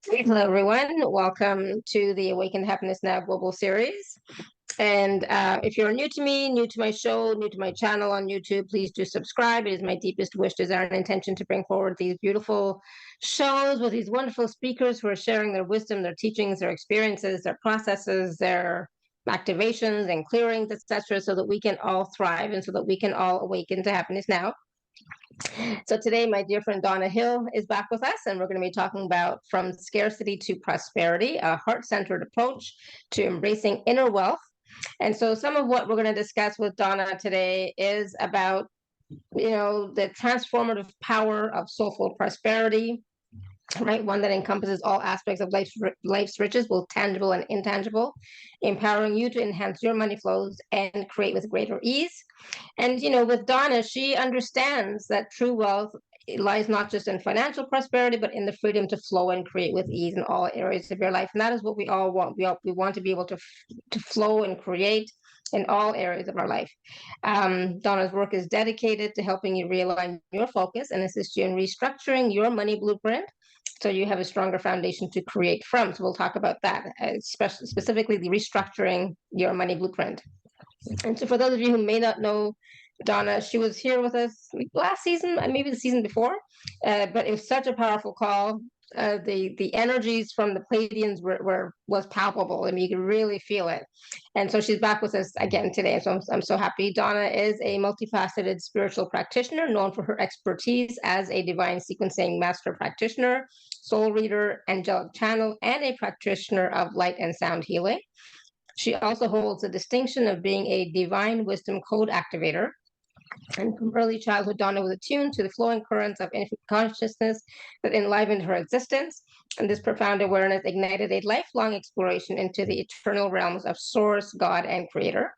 Hello, everyone. Welcome to the Awakened Happiness Now global series. And if you're new to me, new to my show, new to my channel on YouTube, please do subscribe. It is my deepest wish, desire, and intention to bring forward these beautiful shows with these wonderful speakers who are sharing their wisdom, their teachings, their experiences, their processes, their activations and clearings, etc., so that we can all thrive and so that we can all awaken to happiness now. So today, my dear friend Donna Hill is back with us, and we're going to be talking about From Scarcity to Prosperity, a heart-centered approach to embracing inner wealth. And so some of what we're going to discuss with Donna today is about, the transformative power of soulful prosperity, right? One that encompasses all aspects of life's riches, both tangible and intangible, empowering you to enhance your money flows and create with greater ease. And, with Donna, she understands that true wealth lies not just in financial prosperity, but in the freedom to flow and create with ease in all areas of your life. And that is what we all want. We want to be able to flow and create in all areas of our life. Donna's work is dedicated to helping you realign your focus and assist you in restructuring your money blueprint so you have a stronger foundation to create from. So we'll talk about that, especially specifically the restructuring your money blueprint. And so for those of you who may not know Donna, she was here with us last season, and maybe the season before, but it was such a powerful call. The energies from the Pleiadians was palpable. I mean, you could really feel it. And so she's back with us again today. So I'm so happy. Donna is a multifaceted spiritual practitioner known for her expertise as a divine sequencing master practitioner, soul reader, angelic channel, and a practitioner of light and sound healing. She also holds the distinction of being a divine wisdom code activator. And from early childhood, Donna was attuned to the flowing currents of infinite consciousness that enlivened her existence. And this profound awareness ignited a lifelong exploration into the eternal realms of Source, God, and Creator.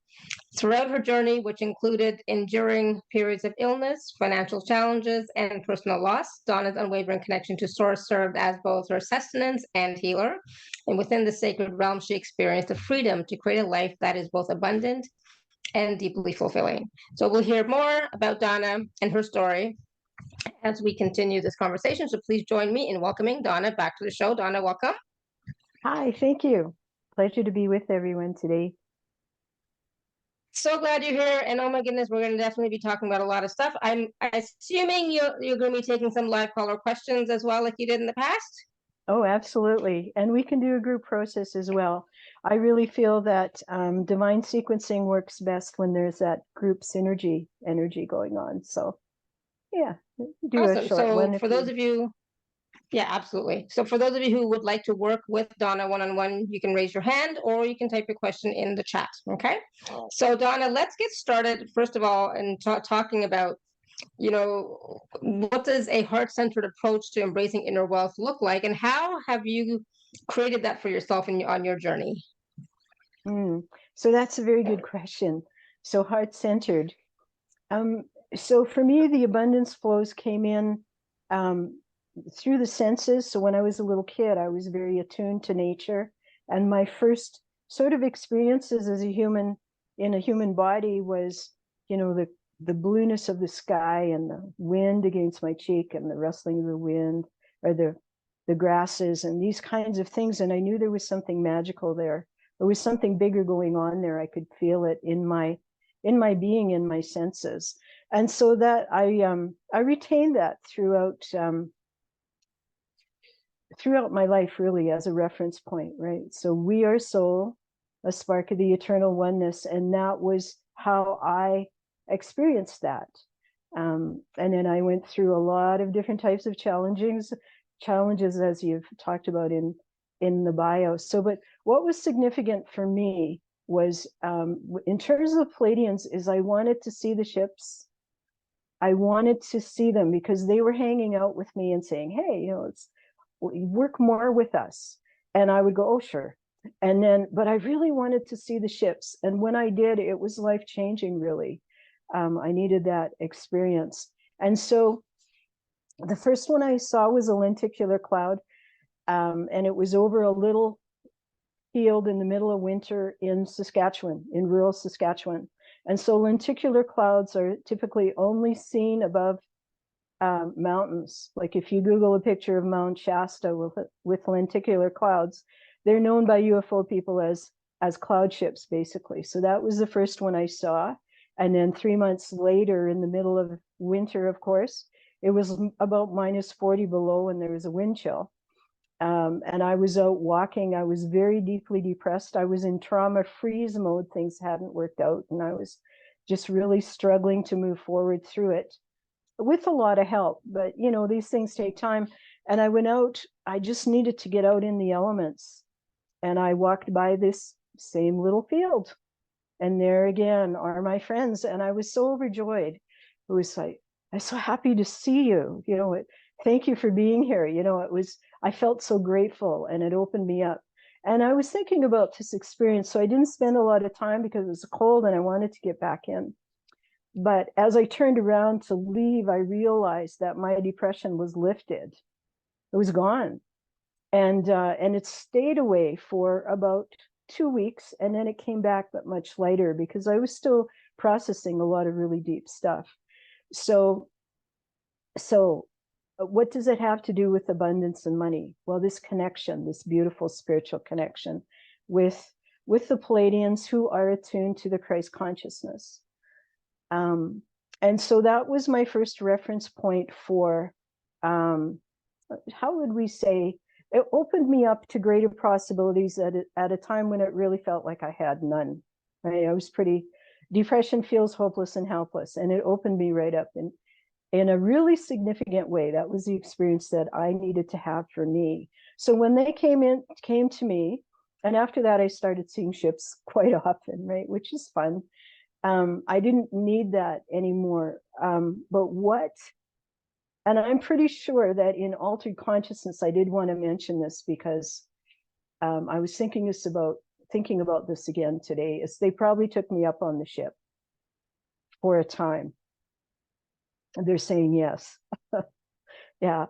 Throughout her journey, which included enduring periods of illness, financial challenges, and personal loss, Donna's unwavering connection to Source served as both her sustenance and healer. And within the sacred realm, she experienced the freedom to create a life that is both abundant and deeply fulfilling. So we'll hear more about Donna and her story as we continue this conversation. So please join me in welcoming Donna back to the show. Donna, welcome. Hi, thank you. Pleasure to be with everyone today. So glad you're here. And oh my goodness, we're going to definitely be talking about a lot of stuff. I'm assuming you're going to be taking some live caller questions as well, like you did in the past. Oh, absolutely. And we can do a group process as well. I really feel that divine sequencing works best when there's that group synergy energy going on. So yeah, do a Awesome. short So one if for those of you, yeah, absolutely. So for those of you who would like to work with Donna one-on-one, you can raise your hand or you can type your question in the chat. Okay. So Donna, let's get started first of all and talking about, what does a heart-centered approach to embracing inner wealth look like, and how have you created that for yourself on your journey? So that's a very good question. So heart-centered. So for me, the abundance flows came in through the senses. So when I was a little kid, I was very attuned to nature. And my first sort of experiences as a human in a human body was, the blueness of the sky and the wind against my cheek and the rustling of the wind or the grasses and these kinds of things. And I knew there was something magical there. There was something bigger going on there. I could feel it in my being, in my senses. And so that I retained that throughout my life, really, as a reference point, right? So we are soul, a spark of the eternal oneness, and that was how I experienced that. And then I went through a lot of different types of challenges, as you've talked about in the bio. So, but what was significant for me was, in terms of Pleiadians, is I wanted to see the ships. I wanted to see them because they were hanging out with me and saying, hey, let's work more with us. And I would go, oh, sure. And then, but I really wanted to see the ships. And when I did, it was life-changing, really. I needed that experience. And so the first one I saw was a lenticular cloud. And it was over a little field in the middle of winter in Saskatchewan, in rural Saskatchewan. And so lenticular clouds are typically only seen above mountains. Like if you Google a picture of Mount Shasta with lenticular clouds, they're known by UFO people as cloud ships, basically. So that was the first one I saw. And then 3 months later, in the middle of winter, of course, it was about -40 below and there was a wind chill. And I was out walking. I was very deeply depressed. I was in trauma freeze mode. Things hadn't worked out. And I was just really struggling to move forward through it with a lot of help. But, you know, these things take time. And I went out. I just needed to get out in the elements. And I walked by this same little field. And there again are my friends. And I was so overjoyed. It was like, I'm so happy to see you. You know, thank you for being here. You know, I felt so grateful and it opened me up. And I was thinking about this experience. So I didn't spend a lot of time because it was cold and I wanted to get back in. But as I turned around to leave, I realized that my depression was lifted. It was gone. And it stayed away for about 2 weeks. And then it came back, but much lighter because I was still processing a lot of really deep stuff. So what does it have to do with abundance and money? Well, this connection, this beautiful spiritual connection with the Palladians who are attuned to the Christ consciousness. And so that was my first reference point for, how would we say, it opened me up to greater possibilities at a time when it really felt like I had none. Right? I was depression feels hopeless and helpless, and it opened me right up in a really significant way. That was the experience that I needed to have for me. So when they came to me, and after that I started seeing ships quite often, right, which is fun. I didn't need that anymore. And I'm pretty sure that in altered consciousness, I did want to mention this because I was thinking about this again today, is they probably took me up on the ship for a time. And they're saying yes. Yeah.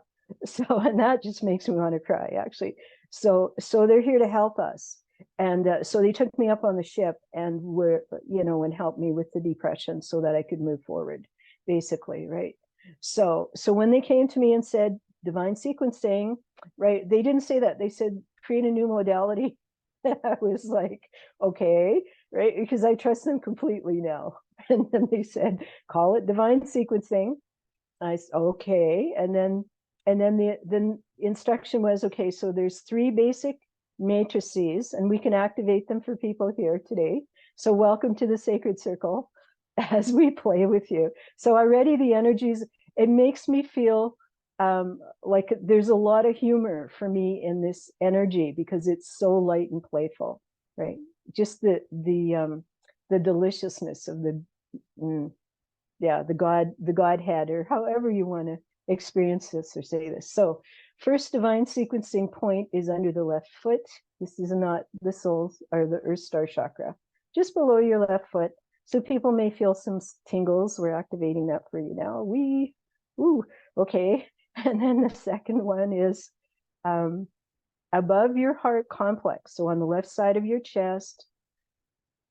So, and that just makes me want to cry, actually. So they're here to help us. And so they took me up on the ship and and helped me with the depression so that I could move forward, basically, right? So when they came to me and said divine sequencing, right? They didn't say that. They said create a new modality. I was like, okay, right? Because I trust them completely now. And then they said, call it divine sequencing. I said, okay. And then the instruction was, okay, so there's 3 basic matrices and we can activate them for people here today. So welcome to the sacred circle as we play with you. So already the energies, it makes me feel like there's a lot of humor for me in this energy because it's so light and playful, right? Just the deliciousness of the Godhead, or however you want to experience this or say this. So first divine sequencing point is under the left foot. This is not the soul or the earth star chakra, just below your left foot. So people may feel some tingles. We're activating that for you now. Okay. And then the second one is above your heart complex. So on the left side of your chest.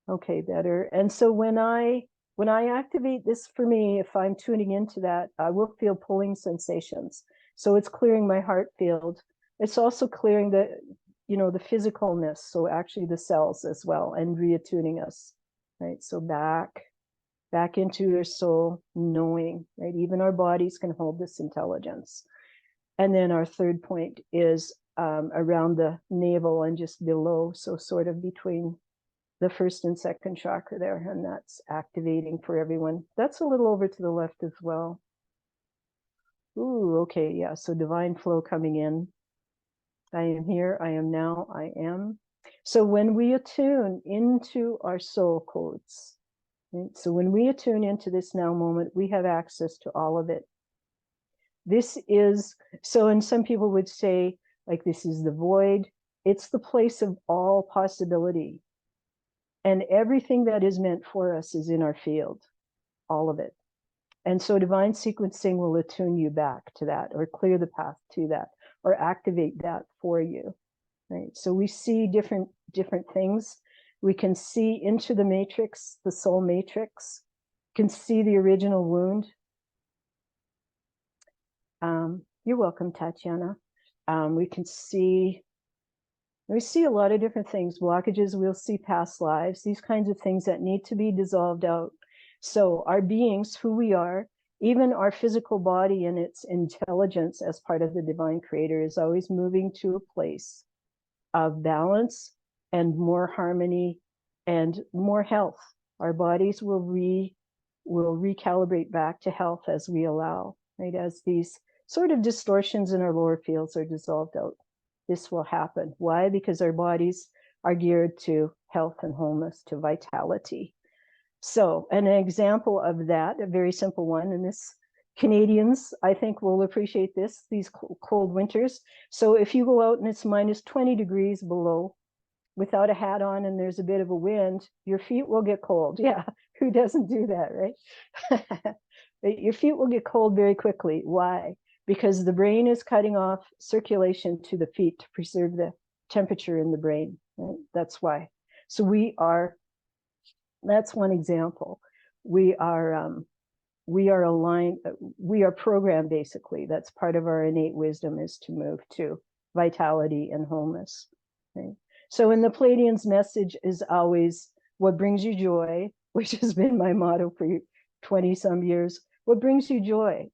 Okay, better. And so when I activate this, for me, if I'm tuning into that, I will feel pulling sensations. So it's clearing my heart field. It's also clearing the physicalness. So actually the cells as well, and reattuning us, right? So back into your soul knowing, right? Even our bodies can hold this intelligence. And then our third point is around the navel and just below. So sort of between the first and second chakra there, and that's activating for everyone. That's a little over to the left as well. Ooh, okay, yeah, so divine flow coming in. I am here, I am now, I am. So when we attune into our soul codes, right? So when we attune into this now moment, we have access to all of it. This is, so, and some people would say, like, this is the void. It's the place of all possibility. And everything that is meant for us is in our field, all of it. And so divine sequencing will attune you back to that, or clear the path to that, or activate that for you, right? So we see different things. We can see into the matrix, the soul matrix, can see the original wound. You're welcome, Tatiana. We see a lot of different things, blockages, we'll see past lives, these kinds of things that need to be dissolved out. So our beings, who we are, even our physical body and its intelligence as part of the divine creator, is always moving to a place of balance and more harmony and more health. Our bodies will recalibrate back to health as we allow, right? As these sort of distortions in our lower fields are dissolved out, this will happen. Why? Because our bodies are geared to health and wholeness, to vitality. So an example of that, a very simple one, and this Canadians, I think, will appreciate this, these cold winters. So if you go out and it's minus 20 degrees below without a hat on and there's a bit of a wind, your feet will get cold. Yeah, who doesn't do that, right? Your feet will get cold very quickly. Why? Because the brain is cutting off circulation to the feet to preserve the temperature in the brain. Right? That's why. So that's one example. We are aligned, we are programmed, basically. That's part of our innate wisdom, is to move to vitality and wholeness. Right? So in the Pleiadians, message is always, what brings you joy, which has been my motto for 20 some years. What brings you joy?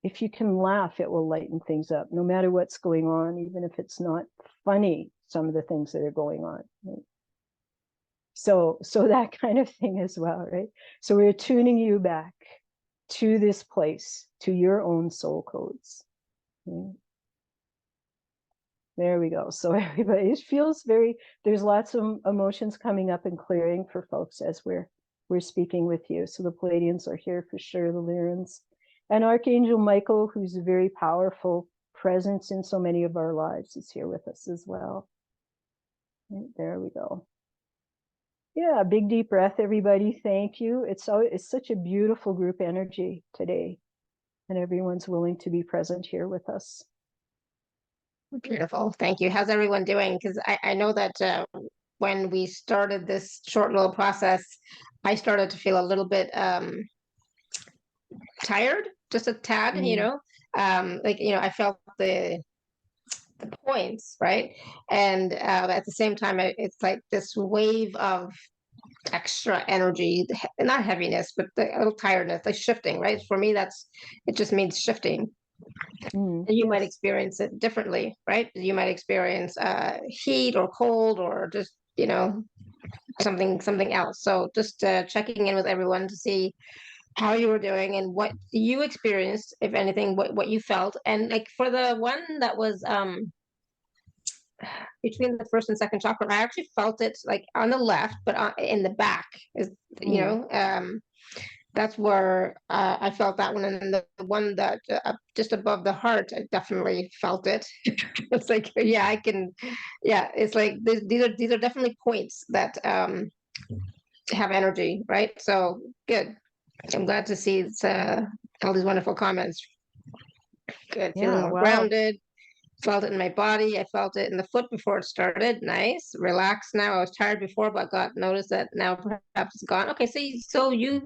If you can laugh, it will lighten things up, no matter what's going on, even if it's not funny, some of the things that are going on. Right? So that kind of thing as well, right? So we're tuning you back to this place, to your own soul codes. Right? There we go. So everybody, it feels there's lots of emotions coming up and clearing for folks as we're speaking with you. So the Pleiadians are here for sure, the Lyrans. And Archangel Michael, who's a very powerful presence in so many of our lives, is here with us as well. Right, there we go. Yeah, big deep breath, everybody. Thank you. It's such a beautiful group energy today, and everyone's willing to be present here with us. Beautiful. Thank you. How's everyone doing? Because I know that when we started this short little process, I started to feel a little bit tired, just a tad, I felt the points, right? And at the same time, it's like this wave of extra energy, not heaviness, but a little tiredness, like shifting, right? For me, it just means shifting. And you might experience it differently, right? You might experience heat or cold or just, something else. So just checking in with everyone to see how you were doing and what you experienced, if anything, what you felt. And like for the one that was between the first and second chakra, I actually felt it like on the left, but in the back is, that's where I felt that one. And then the one that just above the heart, I definitely felt it. It's like, yeah, I can, yeah, it's like these are definitely points that have energy, right? So good. I'm glad to see all these wonderful comments. Good, feeling more grounded. Felt it in my body. I felt it in the foot before it started. Nice, relaxed now. I was tired before, but noticed that now perhaps it's gone. Okay, so you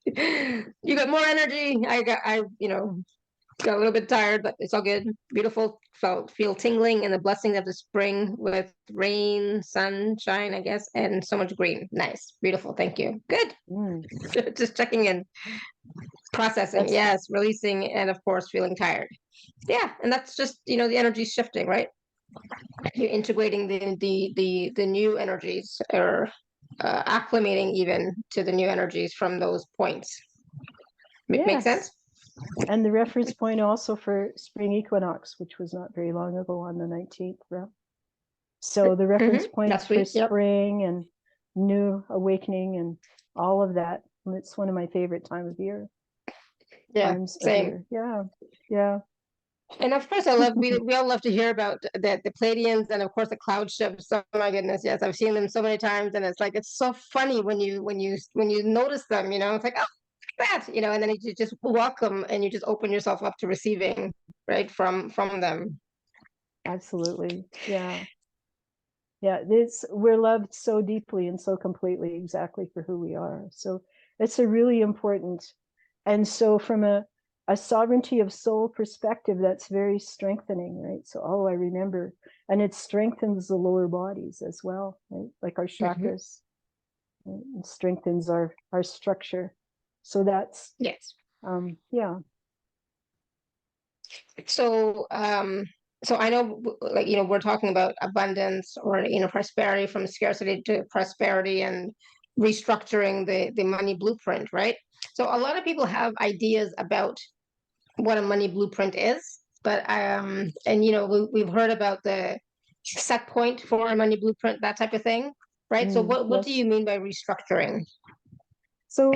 you got more energy. I got a little bit tired, but it's all good. Beautiful. Feel tingling and the blessing of the spring with rain, sunshine, I guess, and so much green. Nice, beautiful. Thank you. Good. Just checking in, processing. Yes, releasing, and of course, feeling tired. Yeah, and that's just the energy shifting, right? You're integrating the new energies, or acclimating even to the new energies from those points. Make sense? And the reference point also for spring equinox, which was not very long ago on the 19th. Right? So the reference points for spring and new awakening and all of that. It's one of my favorite times of year. Yeah, same. Yeah. And of course, we all love to hear about the Pleiadians and of course the cloud ships. Oh my goodness, yes, I've seen them so many times, and it's so funny when you notice them. It's like, oh, look at that, and then you just welcome and you just open yourself up to receiving, right, from them. Absolutely, yeah. We're loved so deeply and so completely, exactly for who we are. So it's a really important. And so from a a sovereignty of soul perspective that's very strengthening, right? So, oh, I remember, and it strengthens the lower bodies as well, right? Like our chakras, right? It strengthens our structure. So that's Yes. yeah. So, so I know, like, we're talking about abundance, or, prosperity, from scarcity to prosperity, and restructuring the money blueprint, right? So a lot of people have ideas about what a money blueprint is, but and we've heard about the set point for a money blueprint, that type of thing, right? So what do Yes. you mean by restructuring? So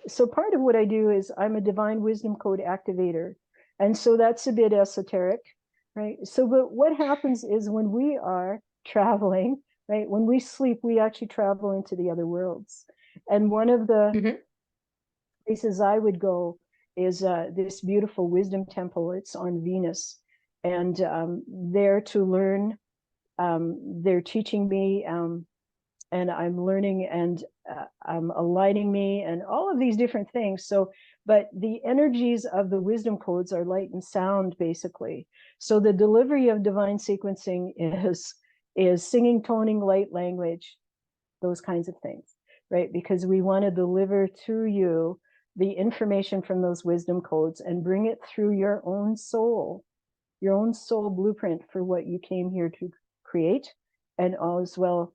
so part of what I do is I'm a divine wisdom code activator. And so that's a bit esoteric, right? So, but what happens is when we are traveling, right? When we sleep, we actually travel into the other worlds. And one of the places I would go is this beautiful wisdom temple. It's on Venus. And there to learn, they're teaching me, and I'm learning, and aligning me, and all of these different things. So, but the energies of the wisdom codes are light and sound, basically. So the delivery of divine sequencing is singing, toning, light language, those kinds of things, right? Because we want to deliver to you the information from those wisdom codes and bring it through your own soul blueprint for what you came here to create, and as well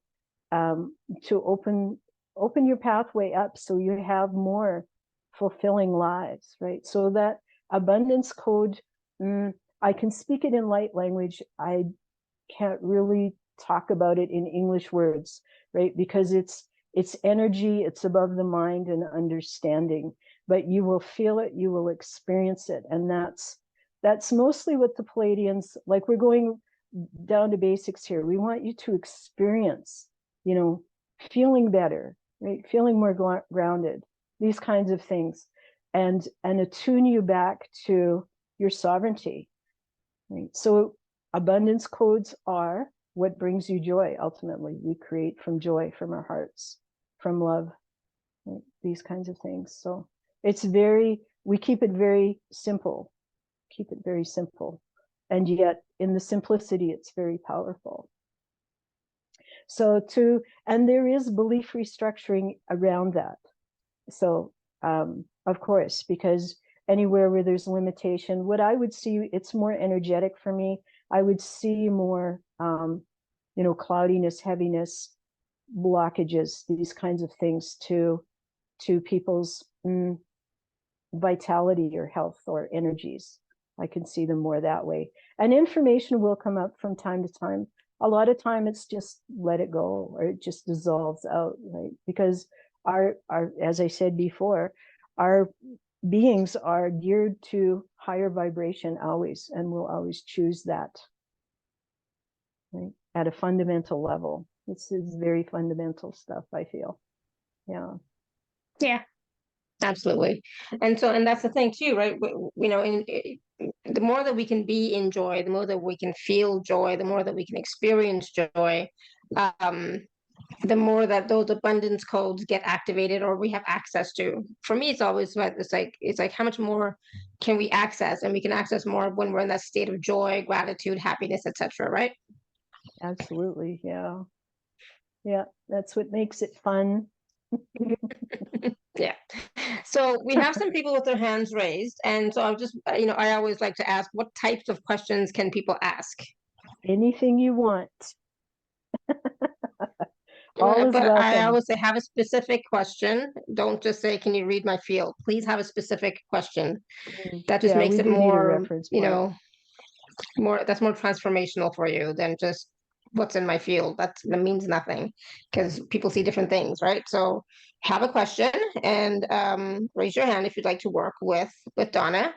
to open your pathway up so you have more fulfilling lives, right? So that abundance code, I can speak it in light language. I can't really talk about it in English words, right? Because it's energy, it's above the mind and understanding, but you will feel it, you will experience it. And that's mostly what the Palladians, like, we're going down to basics here. We want you to experience, feeling better, right? Feeling more grounded, these kinds of things, and attune you back to your sovereignty, right? So abundance codes are what brings you joy. Ultimately, we create from joy, from our hearts, from love, right? These kinds of things. So we keep it very simple, and yet in the simplicity, it's very powerful. So and there is belief restructuring around that. So of course, because anywhere where there's limitation, what I would see, it's more energetic for me. I would see more, cloudiness, heaviness, blockages, these kinds of things to people's vitality or health or energies. I can see them more that way. And information will come up from time to time. A lot of time it's just let it go, or it just dissolves out, right? Because our as I said before, our beings are geared to higher vibration always, and will always choose that, right? At a fundamental level. This is very fundamental stuff, I feel. Yeah. Yeah, absolutely. And that's the thing too, right? The more that we can be in joy, the more that we can feel joy, the more that we can experience joy, the more that those abundance codes get activated, or we have access to. For me, it's always about, it's like how much more can we access, and we can access more when we're in that state of joy, gratitude, happiness, etc. Right? Absolutely. Yeah. Yeah. That's what makes it fun. Yeah. So we have some people with their hands raised, and so I'll just, I always like to ask, what types of questions can people ask? Anything you want. All is But I welcome. always say, have a specific question. Don't just say, can you read my field? Please have a specific question. That just Yeah, makes we it do need a more, reference point. that's more transformational for you than just what's in my field. That means nothing, because people see different things, right? So have a question, and raise your hand if you'd like to work with Donna.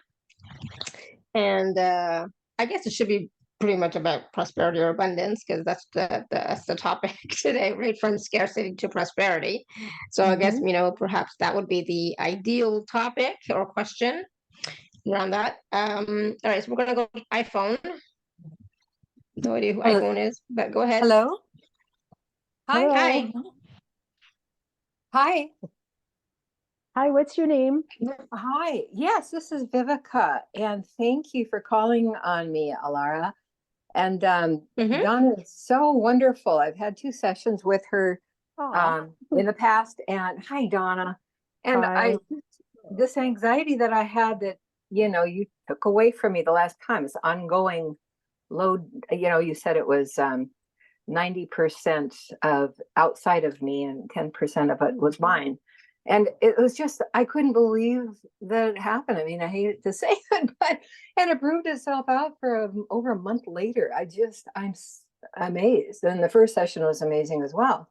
And I guess it should be pretty much about prosperity or abundance, because that's the topic today, right? From scarcity to prosperity. So I guess, perhaps that would be the ideal topic or question around that. All right, so we're gonna go to iPhone. No idea who Hello. iPhone is, but go ahead. Hello. Hi. Hello. Hi. Hi. Hi, what's your name? Hi. Yes, this is Vivica, and thank you for calling on me, Alara. And Donna is so wonderful. I've had 2 sessions with her in the past. And hi, Donna. And Hi. this anxiety that I had that, you took away from me the last time, this ongoing load, you said it was 90% of outside of me and 10% of it was mine. And it was just, I couldn't believe that it happened. I mean, I hate to say it, but, and it proved itself out for over a month later. I'm amazed. And the first session was amazing as well.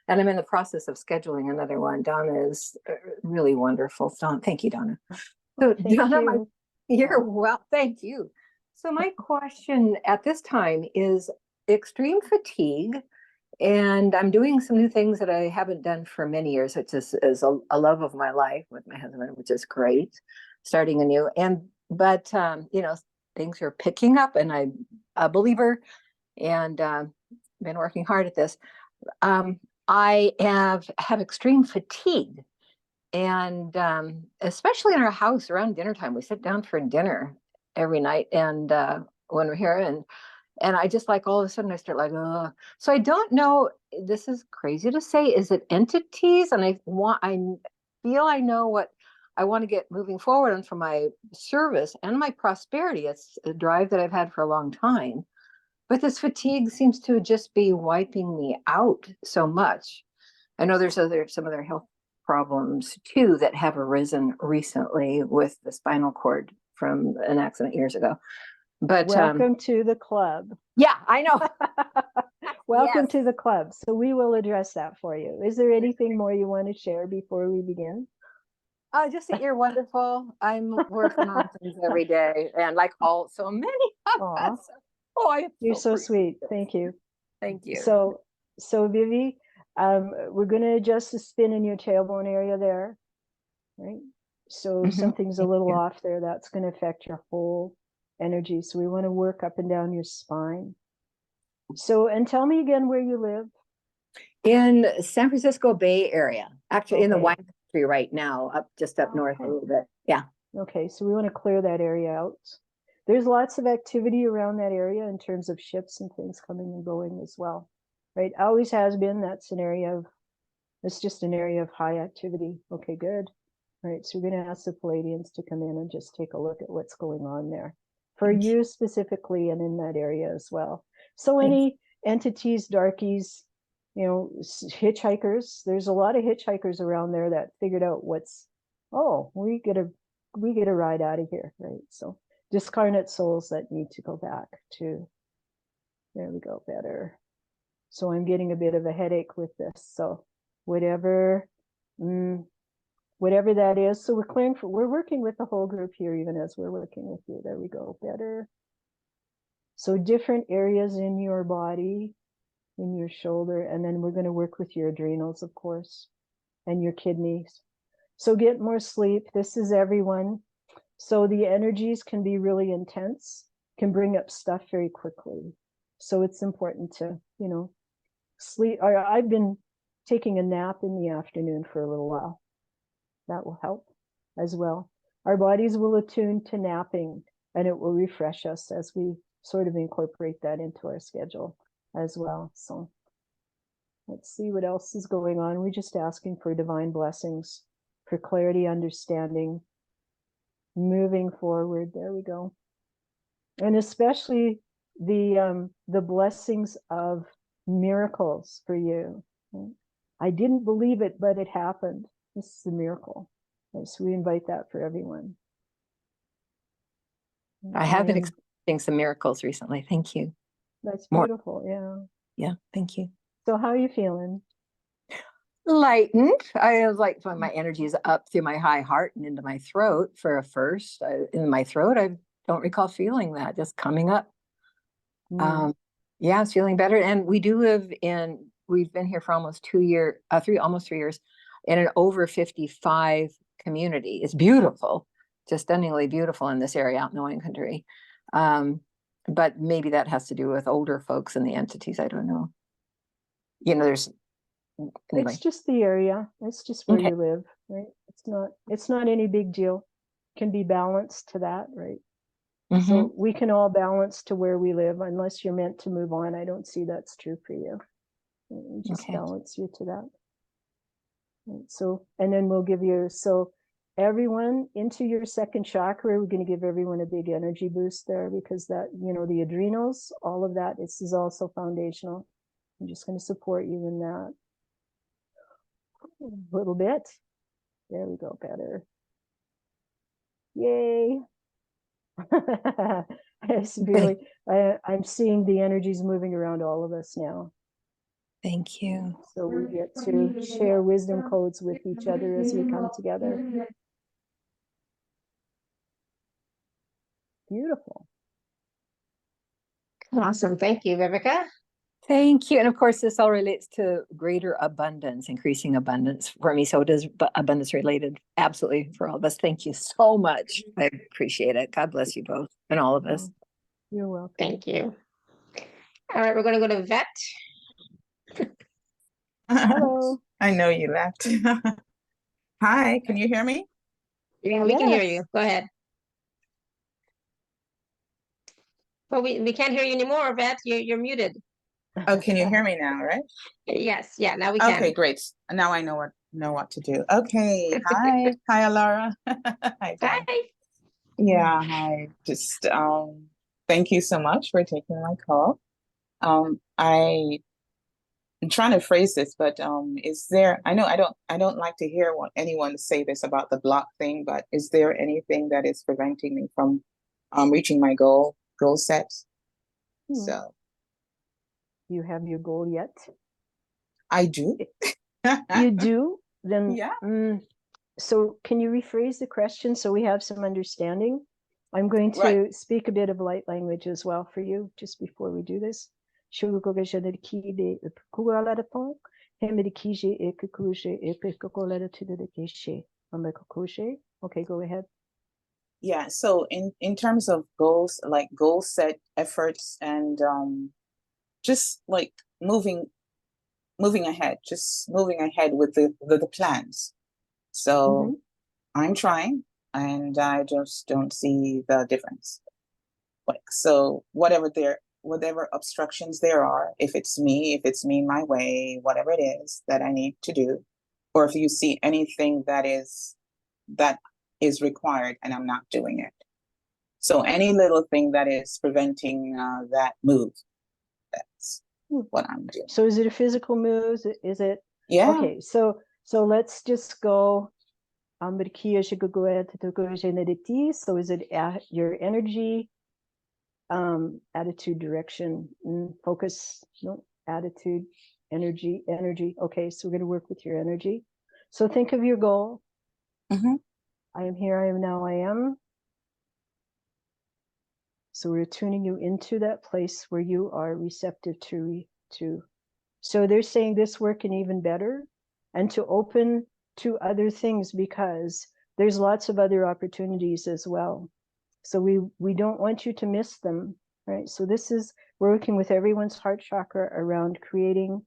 And I'm in the process of scheduling another one. Donna is really wonderful. Thank you, Donna. So Donna, you're well, thank you. So my question at this time is extreme fatigue, and I'm doing some new things that I haven't done for many years, which is a love of my life with my husband, which is great, starting anew. But things are picking up, and I'm a believer, and been working hard at this. I have extreme fatigue, and especially in our house around dinner time, we sit down for dinner every night, and when we're here, and I just like all of a sudden I start like, ugh. So I don't know, this is crazy to say, is it entities? And I feel I know what I want to get moving forward on for my service and my prosperity. It's a drive that I've had for a long time. But this fatigue seems to just be wiping me out so much. I know there's some other health problems too that have arisen recently with the spinal cord from an accident years ago. But welcome to the club. Yeah, I know. Welcome to the club. So we will address that for you. Is there anything more you want to share before we begin? Just that you're wonderful. I'm working on things every day, and like so many of us. Oh, you're so sweet. Thank you. Thank you. So Vivi, we're going to adjust the spin in your tailbone area there, right? So something's a little off there. That's going to affect your whole energy. So we want to work up and down your spine. So, and tell me again where you live. In San Francisco Bay Area, actually in the wine country right now, just up north a little bit. Yeah. Okay, so we want to clear that area out. There's lots of activity around that area in terms of ships and things coming and going as well, right? Always has been. That's an area of, it's just an area of high activity. Okay, good. All right, so we're going to ask the Palladians to come in and just take a look at what's going on there for you specifically and in that area as well. So any entities, darkies, hitchhikers, there's a lot of hitchhikers around there that figured out we get a ride out of here, right? So discarnate souls that need to go back to, there we go, better. So I'm getting a bit of a headache with this. So whatever that is. So we're working with the whole group here, even as we're working with you. There we go, better. So different areas in your body, in your shoulder, and then we're going to work with your adrenals, of course, and your kidneys. So get more sleep. This is everyone. So the energies can be really intense, can bring up stuff very quickly. So it's important to, sleep. I've been taking a nap in the afternoon for a little while. That will help as well. Our bodies will attune to napping, and it will refresh us as we sort of incorporate that into our schedule as well. So let's see what else is going on. We're just asking for divine blessings, for clarity, understanding, moving forward. There we go. And especially the blessings of miracles for you. I didn't believe it, but it happened. This is a miracle. So we invite that for everyone. I have been experiencing some miracles recently. Thank you. That's beautiful. Yeah, thank you. So how are you feeling? Lightened. I was like, my energy is up through my high heart and into my throat for a first. In my throat, I don't recall feeling that, just coming up. Yeah, it's feeling better. And we've been here for almost 2 years, almost 3 years, in an over 55 community. It's beautiful, just stunningly beautiful in this area out in the wine country. But maybe that has to do with older folks and the entities. I don't know. Anyway. It's just the area. It's just where you live, right? It's not any big deal. Can be balanced to that, right? Mhm. So we can all balance to where we live, unless you're meant to move on. I don't see that's true for you. We just Okay. balance you to that. So, and then we'll give you, so everyone into your second chakra, we're going to give everyone a big energy boost there, because that, you know, the adrenals, all of that, this is also foundational. I'm just going to support you in that a little bit. There we go, better. Yay. It's really, I'm seeing the energies moving around all of us now. Thank you. So we get to share wisdom codes with each other as we come together. Beautiful. Awesome. Thank you, Vivica. Thank you. And of course, this all relates to greater abundance, increasing abundance for me. So it is abundance related. Absolutely, for all of us. Thank you so much. I appreciate it. God bless you both and all of us. You're welcome. Thank you. All right, we're going to go to Vet. Hello. I know you left. Hi, can you hear me? Yeah, we can hear Yes. you. Go ahead. Well, we can't hear you anymore, Vet. You're muted. Oh, can you hear me now, right? Yes. Yeah, now we can. Okay, great. Now I know what to do. Okay. Hi. Hi, Alara. Hi, Donna. Hi. Yeah, hi. Just thank you so much for taking my call. I'm trying to phrase this, but is there, I know I don't like to hear anyone say this about the block thing, but is there anything that is preventing me from reaching my goal set? So You have your goal yet? I do. You do? Then Yeah. So can you rephrase the question so we have some understanding? I'm going to Right. speak a bit of light language as well for you just before we do this. Okay, go ahead. Yeah. So in terms of goals, like goal set efforts and just like moving ahead, just moving ahead with the plans. So I'm trying and I just don't see the difference. Like, so whatever obstructions there are, if it's me my way, whatever it is that I need to do, or if you see anything that is required and I'm not doing it. So any little thing that is preventing that move, that's what I'm doing. So is it a physical move? Is it? Yeah. Okay, so let's just go. So is it your energy, attitude, direction, focus? No, attitude, energy. Okay, so we're going to work with your energy. So think of your goal. I am here, I am now, I am. So we're tuning you into that place where you are receptive to. So they're saying this work and even better, and to open to other things, because there's lots of other opportunities as well. So we don't want you to miss them, right? So we're working with everyone's heart chakra around creating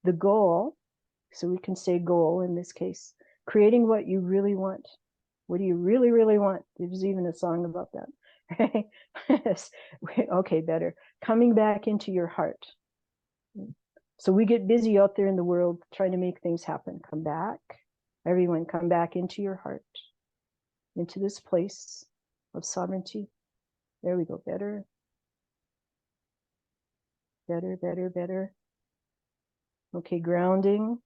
the goal. So we can say goal in this case, creating what you really want. What do you really, really want? There's even a song about that. Yes. Okay, better. Coming back into your heart. So we get busy out there in the world trying to make things happen. Come back. Everyone, come back into your heart, into this place of sovereignty. There we go. Better. Better, better, better. Okay, grounding.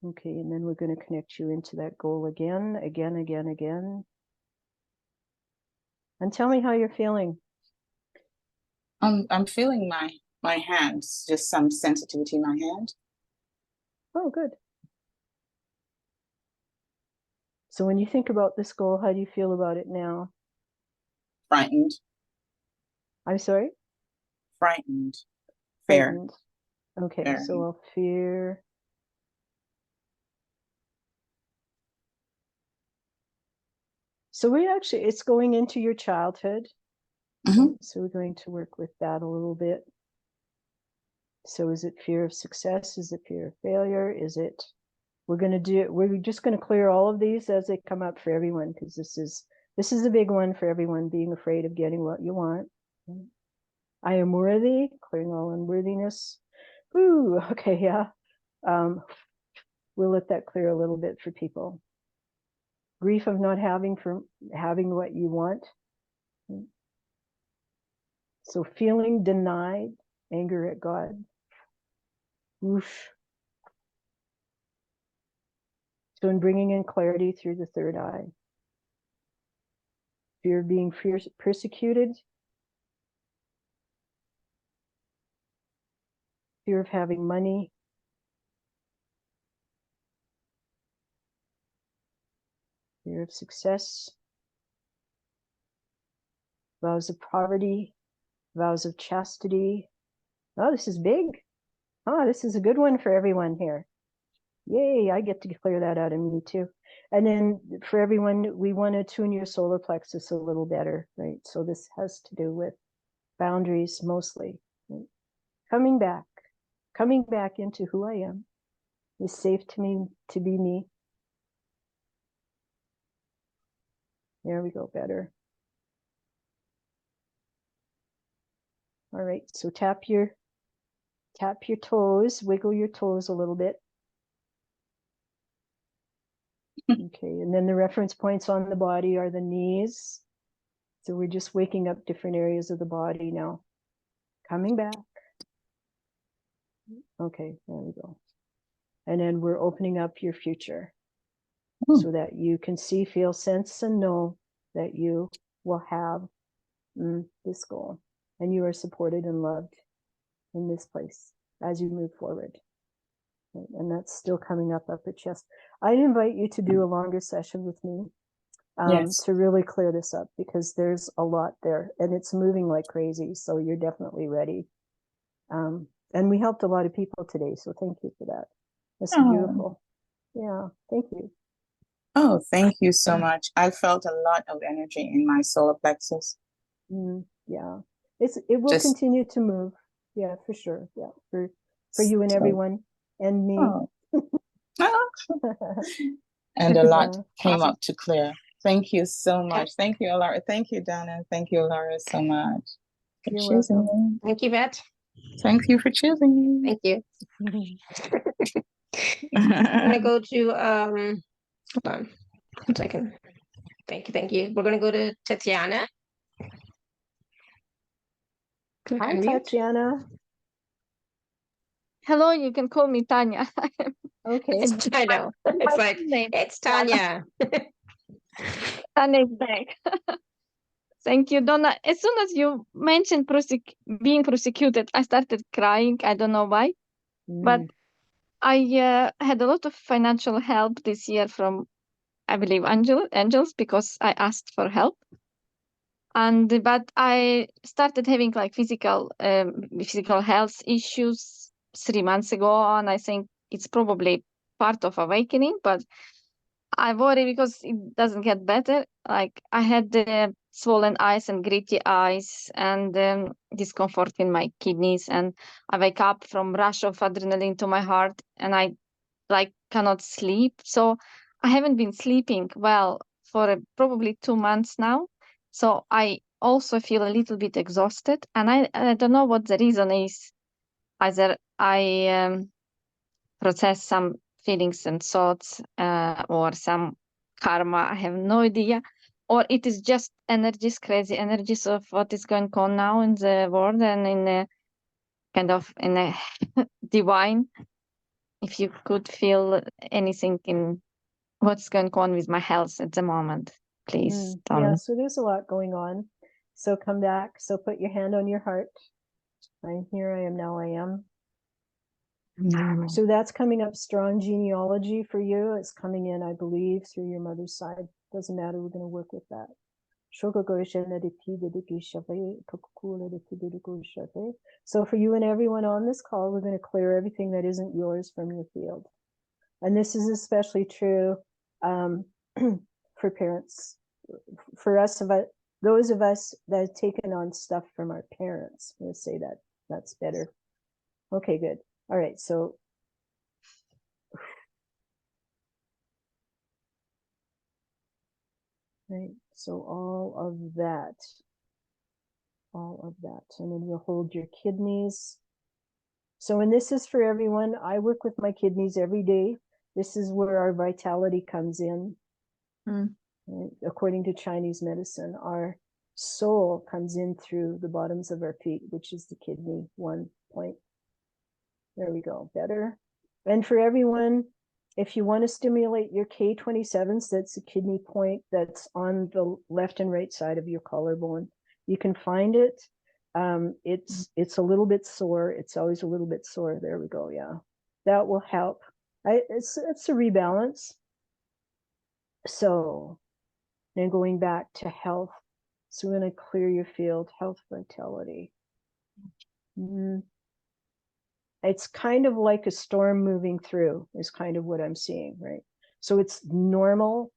Okay, and then we're going to connect you into that goal again. And tell me how you're feeling. I'm feeling my hands, just some sensitivity in my hand. Oh, good. So when you think about this goal, how do you feel about it now? Frightened. I'm sorry? Frightened. Fear. Frightened. Okay, Fear. so I'll fear. So it's going into your childhood. So we're going to work with that a little bit. So is it fear of success? Is it fear of failure? Is it, we're just going to clear all of these as they come up for everyone, because this is a big one for everyone, being afraid of getting what you want. I am worthy, clearing all unworthiness. Ooh, okay, yeah. We'll let that clear a little bit for people. Grief of not having what you want. So feeling denied, anger at God. Oof. So in bringing in clarity through the third eye. Fear of being persecuted. Fear of having money. Fear of success. Vows of poverty. Vows of chastity. Oh, this is big. Oh, this is a good one for everyone here. Yay, I get to clear that out of me too. And then for everyone, we want to tune your solar plexus a little better, right? So this has to do with boundaries mostly. Right? Coming back into who I am. It's safe to me to be me. There we go, better. All right, so tap your toes, wiggle your toes a little bit. Okay, and then the reference points on the body are the knees. So we're just waking up different areas of the body now. Coming back. Okay, there we go. And then we're opening up your future so that you can see, feel, sense, and know that you will have this goal. And you are supported and loved in this place as you move forward. Right? And that's still coming up your chest. I'd invite you to do a longer session with me to really clear this up, because there's a lot there and it's moving like crazy. So you're definitely ready. And we helped a lot of people today. So thank you for that. That's beautiful. Yeah, thank you. Oh, thank you so much. I felt a lot of energy in my solar plexus. Yeah, it will continue to move. Yeah, for sure. Yeah, for you and everyone and me. And a lot came up to clear. Thank you so much. Thank you, Laura. Thank you, Donna. Thank you, Laura, so much. You're welcome. Thank you, Matt. Thank you for choosing me. Thank you. I'm gonna go to hold on 1 second. Thank you. We're gonna go to Tatiana. Hi, Tatiana. Hello, you can call me Tanya. Okay. I know. It's like, it's Tanya. Tanya is back. Thank you, Donna. As soon as you mentioned being prosecuted, I started crying. I don't know why, but I had a lot of financial help this year from, I believe, angels, because I asked for help. But I started having like physical health issues 3 months ago, and I think it's probably part of awakening, but I worry because it doesn't get better. Like I had swollen eyes and gritty eyes and discomfort in my kidneys, and I wake up from rush of adrenaline to my heart, and I like cannot sleep. So I haven't been sleeping well for probably 2 months now. So I also feel a little bit exhausted, and I don't know what the reason is. Either I process some feelings and thoughts or some karma, I have no idea, or it is just energies, crazy energies of what is going on now in the world and in a kind of in a divine. If you could feel anything in what's going on with my health at the moment, please tell me. Yeah, so there's a lot going on. So come back. So put your hand on your heart. I'm here, I am, now I am. So that's coming up strong genealogy for you. It's coming in, I believe, through your mother's side. Doesn't matter, we're going to work with that. So for you and everyone on this call, we're going to clear everything that isn't yours from your field. And this is especially true for parents. For us, those of us that have taken on stuff from our parents, I'm going to say that that's better. Okay, good. All right, so right, so all of that, and then you'll hold your kidneys. So, and this is for everyone. I work with my kidneys every day. This is where our vitality comes in. Mm. Right? According to Chinese medicine, our soul comes in through the bottoms of our feet, which is the kidney 1 point. There we go, better. And for everyone, if you want to stimulate your K27s, that's the kidney point that's on the left and right side of your collarbone. You can find it. It's a little bit sore. It's always a little bit sore. There we go. Yeah, that will help. It's a rebalance. So then going back to health. So we're going to clear your field, health, vitality. It's kind of like a storm moving through is kind of what I'm seeing, right? So it's normal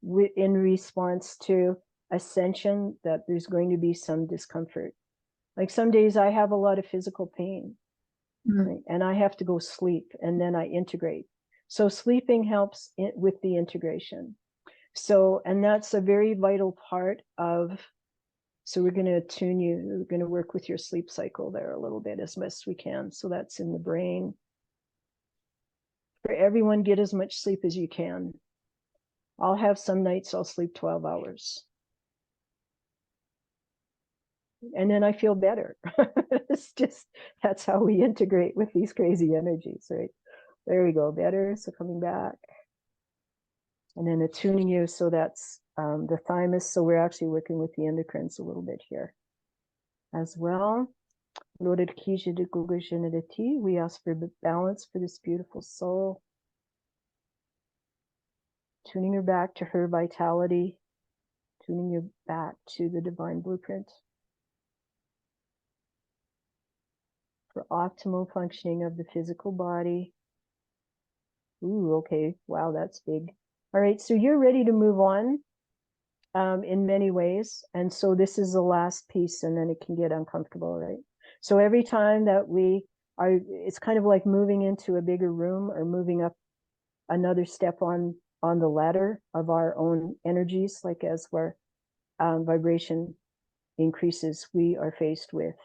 in response to ascension that there's going to be some discomfort. Like some days I have a lot of physical pain, right? And I have to go sleep and then I integrate. So sleeping helps with the integration. So, and that's a very vital part of, so we're going to attune you, we're going to work with your sleep cycle there a little bit as best we can. So that's in the brain. For everyone, get as much sleep as you can. I'll have some nights I'll sleep 12 hours. And then I feel better. It's just, that's how we integrate with these crazy energies, right? There we go, better. So coming back. And then attuning you, so that's the thymus. So we're actually working with the endocrines a little bit here as well. We ask for balance for this beautiful soul. Tuning her back to her vitality, tuning you back to the divine blueprint for optimal functioning of the physical body. Ooh, okay. Wow, that's big. All right, so you're ready to move on in many ways. And so this is the last piece, and then it can get uncomfortable, right? So every time that we are, it's kind of like moving into a bigger room or moving up another step on the ladder of our own energies, like as our vibration increases, we are faced with,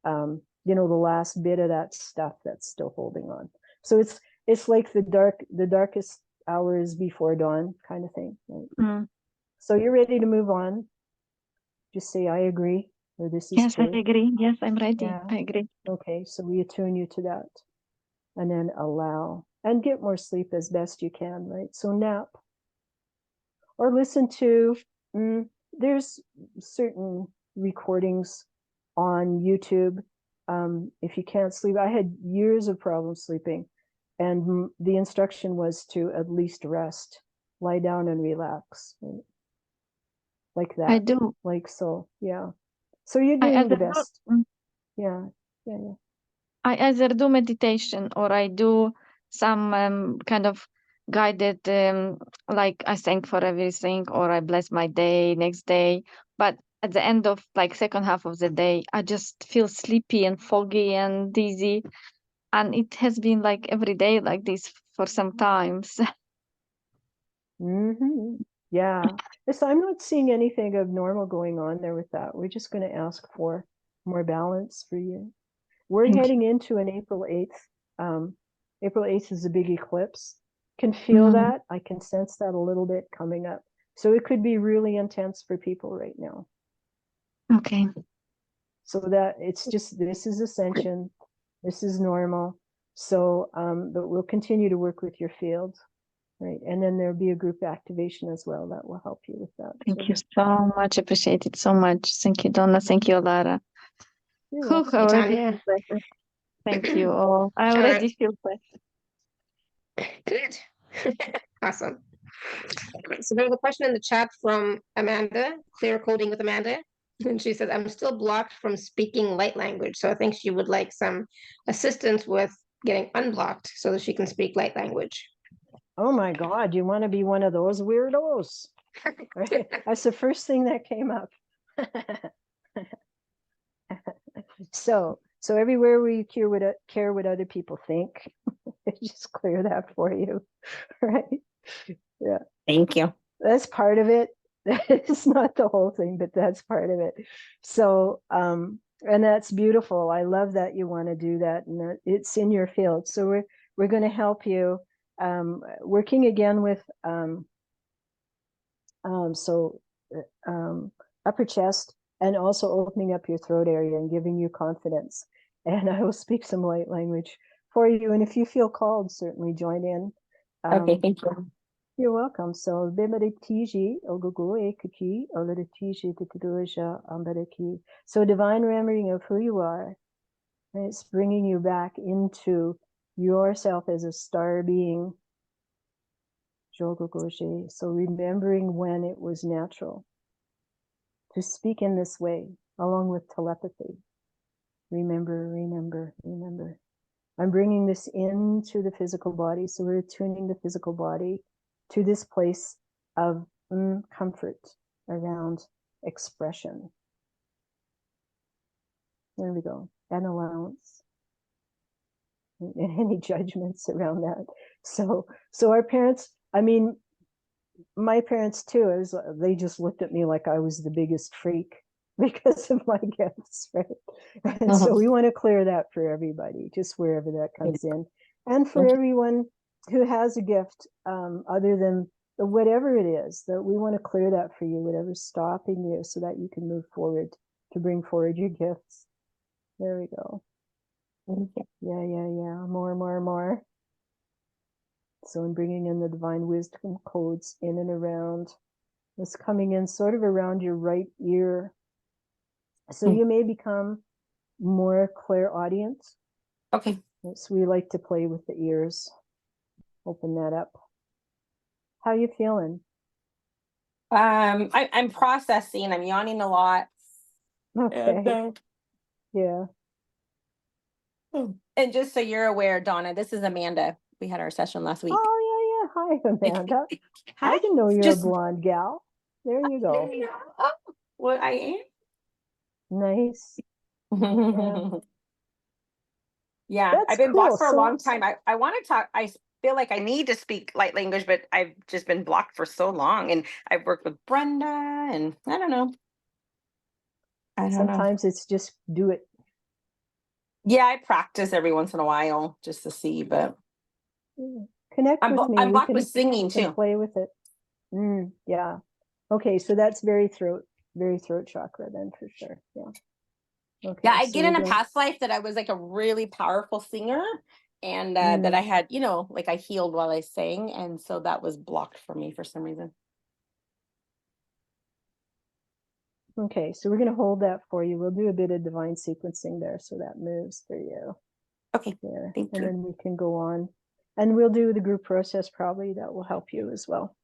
the last bit of that stuff that's still holding on. So it's like the darkest hours before dawn kind of thing. Right? So you're ready to move on. Just say, I agree, or this is Yes, true. I agree. Yes, I'm ready. Yeah. I agree. Okay, so we attune you to that. And then allow. And get more sleep as best you can, right? So nap. Or listen to, there's certain recordings on YouTube. If you can't sleep, I had years of problems sleeping. And the instruction was to at least rest, lie down and relax. Right? Like that. I do. Like so, yeah. So you're doing the best. Yeah. I either do meditation or I do some kind of guided, like I thank for everything or I bless my day next day. But at the end of like second half of the day, I just feel sleepy and foggy and dizzy. And it has been like every day like this for some times. Yeah. So I'm not seeing anything abnormal going on there with that. We're just going to ask for more balance for you. We're heading into an April 8th. April 8th is a big eclipse. Can feel that. I can sense that a little bit coming up. So it could be really intense for people right now. Okay. So that it's just, this is ascension. This is normal. So, but we'll continue to work with your field. Right. And then there'll be a group activation as well that will help you with that. Thank you so much. Appreciate it so much. Thank you, Donna. Thank you, Lara. You're I already Tanya. feel better. Thank you all. I All already right. feel better. Good. Awesome. So there's a question in the chat from Amanda, clear coding with Amanda. And she says, I'm still blocked from speaking light language. So I think she would like some assistance with getting unblocked so that she can speak light language. Oh my God, you want to be one of those weirdos? Right? That's the first thing that came up. So So everywhere where you care what other people think, just clear that for you, right? Yeah. Thank you. That's part of it. It's not the whole thing, but that's part of it. So, and that's beautiful. I love that you want to do that, and it's in your field. So we're going to help you, working again with upper chest, and also opening up your throat area and giving you confidence. And I will speak some light language for you. And if you feel called, certainly join in. Okay, thank you. You're welcome. So, so divine remembering of who you are, and it's bringing you back into yourself as a star being. So remembering when it was natural to speak in this way, along with telepathy. Remember, remember, remember. I'm bringing this into the physical body. So we're tuning the physical body to this place of comfort around expression. There we go. And allowance. And any judgments around that. So our parents, I mean, my parents too, they just looked at me like I was the biggest freak because of my gifts, right? And so we want to clear that for everybody, just wherever that comes in. And for everyone who has a gift, other than whatever it is, that we want to clear that for you, whatever's stopping you, so that you can move forward to bring forward your gifts. There we go. Yeah. More. So I'm bringing in the divine wisdom codes in and around. It's coming in sort of around your right ear. So you may become more clairaudient. Okay. So we like to play with the ears. Open that up. How you feeling? I'm processing. I'm yawning a lot. Okay. Yeah. And just so you're aware, Donna, this is Amanda. We had our session last week. Oh yeah. Hi, Amanda. Hi. I didn't know you're Just- a blonde gal. There you go. Oh, what I Nice. am. Yeah, That's I've been cool. blocked for a So- long time. I want to talk. I feel like I need to speak light language, but I've just been blocked for so long. And I've worked with Brenda, and I don't know. Sometimes it's just do it. Yeah, I practice every once in a while just to see, but Connect with me. I'm We blocked can- with singing can too. play with it. Yeah. Okay, so that's very throat chakra then, for sure. Yeah. Okay. Yeah, I so get in we're a going- past life that I was like a really powerful singer, and that I had, like I healed while I sang, and so that was blocked for me for some reason. Okay, so we're going to hold that for you. We'll do a bit of divine sequencing there, so that moves for you. Okay, There. thank And you. then we can go on. And we'll do the group process probably. That will help you as well.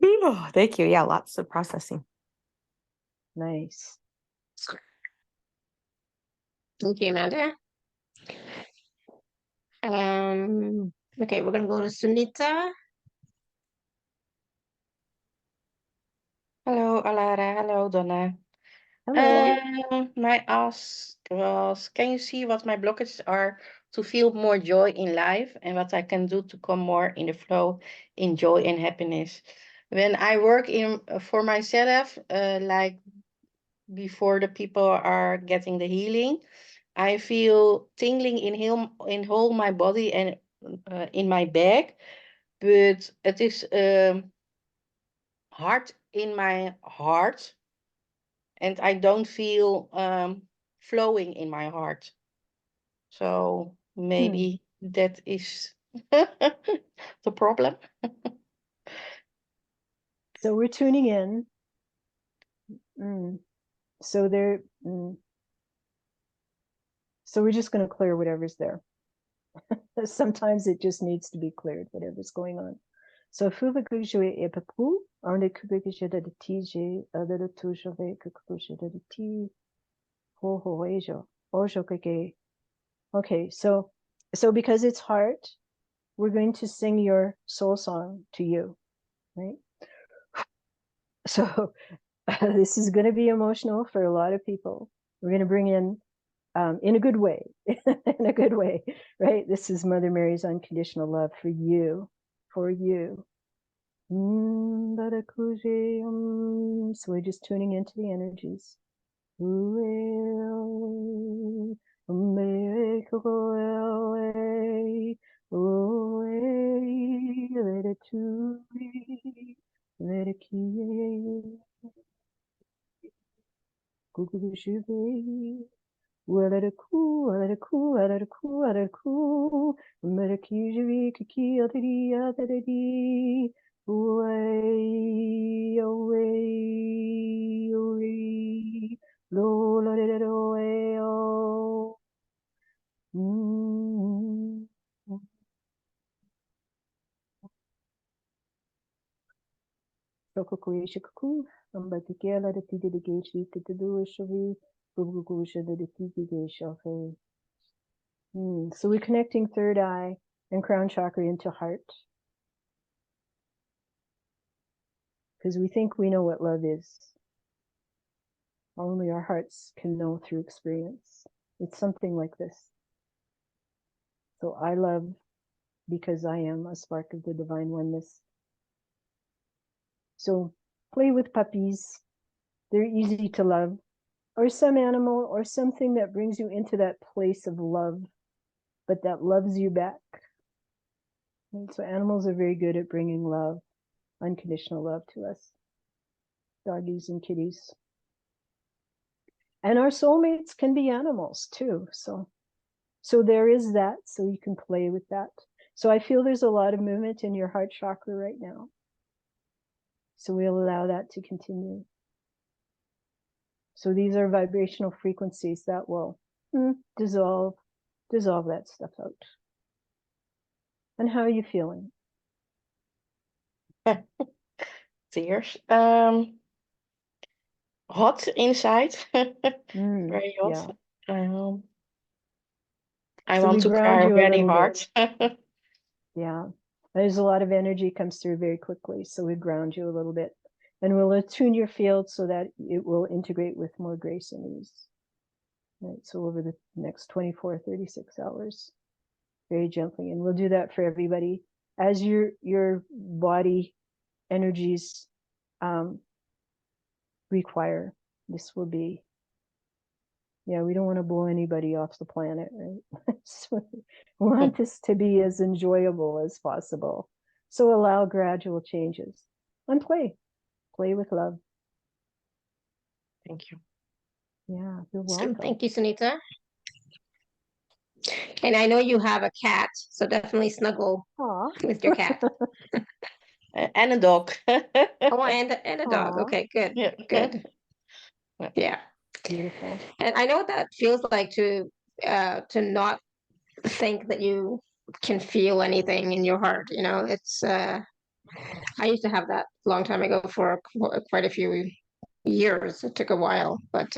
Oh, thank you. Yeah, lots of processing. Nice. Thank you, Amanda. Okay, we're gonna go to Sunita. Hello, Alara. Hello, Donna. Hello. My ask was, can you see what my blockages are to feel more joy in life and what I can do to come more in the flow in joy and happiness? When I work for myself, like before the people are getting the healing, I feel tingling in whole my body and in my back, but it is hard in my heart, and I don't feel flowing in my heart. So maybe that is the problem. So we're tuning in. So there. So we're just going to clear whatever's there. Sometimes it just needs to be cleared, whatever's going on. So okay, so because it's heart, we're going to sing your soul song to you, right? So this is going to be emotional for a lot of people. We're going to bring in in a good way, in a good way, right? This is Mother Mary's unconditional love for you, for you. So we're just tuning into the energies. So we're connecting third eye and crown chakra into heart. Because we think we know what love is. Only our hearts can know through experience. It's something like this. So I love because I am a spark of the divine oneness. So play with puppies. They're easy to love. Or some animal or something that brings you into that place of love, but that loves you back. And so animals are very good at bringing love, unconditional love to us. Doggies and kitties. And our soulmates can be animals too. So there is that, so you can play with that. So I feel there's a lot of movement in your heart chakra right now. So we'll allow that to continue. So these are vibrational frequencies that will dissolve that stuff out. And how are you feeling? Tears. Hot inside. Very hot. Yeah. I So want we to ground cry you a very little hard. Yeah. There's a lot of energy comes through very quickly. So we ground you a little bit. And we'll attune your field so that it will integrate with more grace and ease. Right. So over the next 24, 36 hours, very gently. And we'll do that for everybody. As your body energies require, this will be. Yeah, we don't want to blow anybody off the planet, right? So we want this to be as enjoyable as possible. So allow gradual changes and play with love. Thank you. Yeah, you're So welcome. thank you, Sunita. And I know you have a cat, so definitely snuggle with your cat. And a dog. Oh, and a dog. Aw. Okay, good, Yeah. good. Yeah. Beautiful. And I know what that feels like to not think that you can feel anything in your heart. You know, it's I used to have that a long time ago for quite a few years. It took a while, but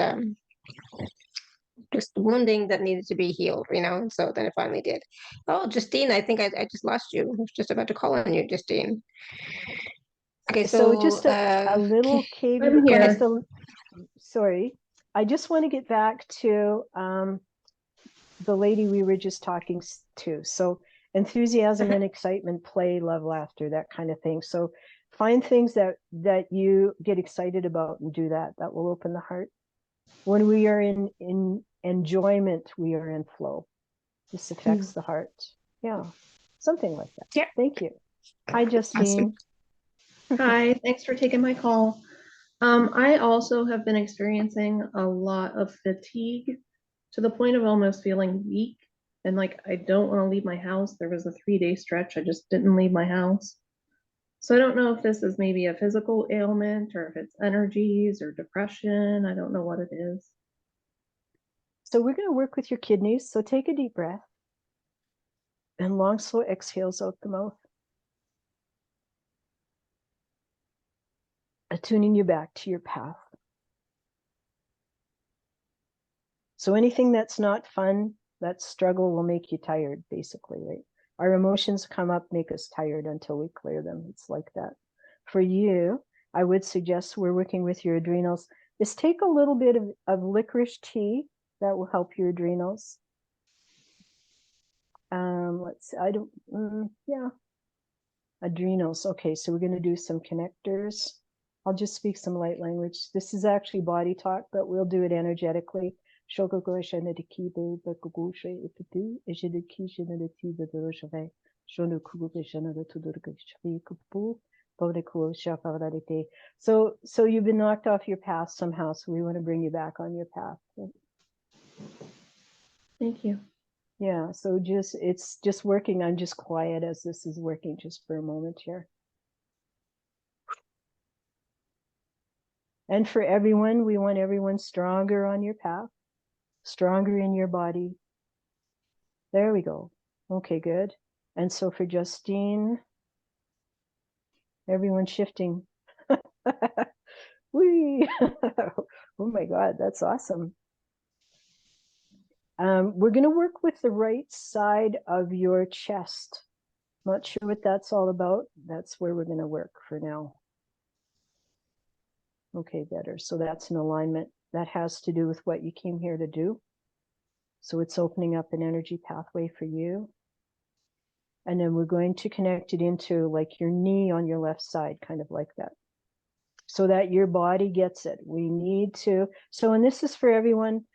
just wounding that needed to be healed, you know. And so then it finally did. Oh, Justine, I think I just lost you. I was just about to call on you, Justine. Okay, So just a little caveat. I'm here. Sorry, I just want to get back to the lady we were just talking to. So enthusiasm and excitement, play, love, laughter, that kind of thing. So find things that you get excited about and do that. That will open the heart. When we are in enjoyment, we are in flow. This affects the heart. Yeah, something like that. Yeah. Thank you. Hi, Justine. Hi, thanks for taking my call. I also have been experiencing a lot of fatigue to the point of almost feeling weak. And like, I don't want to leave my house. There was a 3-day stretch. I just didn't leave my house. So I don't know if this is maybe a physical ailment or if it's energies or depression. I don't know what it is. So we're going to work with your kidneys. So take a deep breath and long, slow exhales out the mouth. Attuning you back to your path. So anything that's not fun, that struggle will make you tired, basically, right? Our emotions come up, make us tired until we clear them. It's like that. For you, I would suggest we're working with your adrenals, is take a little bit of licorice tea That will help your adrenals. Let's see, yeah. Adrenals. Okay, so we're going to do some connectors. I'll just speak some light language. This is actually body talk, but we'll do it energetically. So you've been knocked off your path somehow, so we want to bring you back on your path. Thank you. Yeah, so it's just working. I'm just quiet as this is working just for a moment here. And for everyone, we want everyone stronger on your path, stronger in your body. There we go. Okay, good. And so for Justine, everyone shifting. Whee! Oh my God, that's awesome. We're going to work with the right side of your chest. Not sure what that's all about. That's where we're going to work for now. Okay, better. So that's an alignment. That has to do with what you came here to do. So it's opening up an energy pathway for you. And then we're going to connect it into like your knee on your left side, kind of like that. So that your body gets it. We need to, so, and this is for everyone,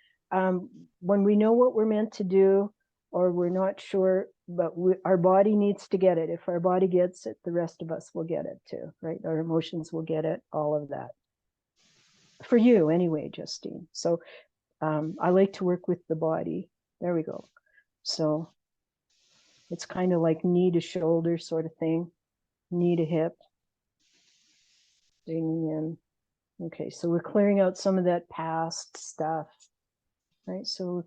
when we know what we're meant to do, or we're not sure, but our body needs to get it. If our body gets it, the rest of us will get it too, right? Our emotions will get it, all of that. For you anyway, Justine. So I like to work with the body. There we go. So it's kind of like knee to shoulder sort of thing, knee to hip. Bringing in. Okay, so we're clearing out some of that past stuff, right? So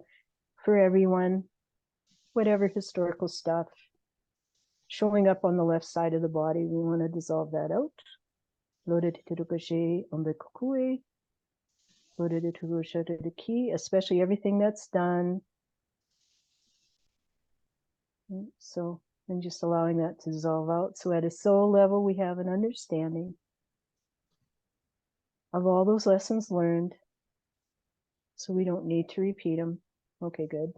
for everyone, whatever historical stuff showing up on the left side of the body, we want to dissolve that out. Especially everything that's done. So, and just allowing that to dissolve out. So at a soul level, we have an understanding of all those lessons learned. So we don't need to repeat them. Okay, good.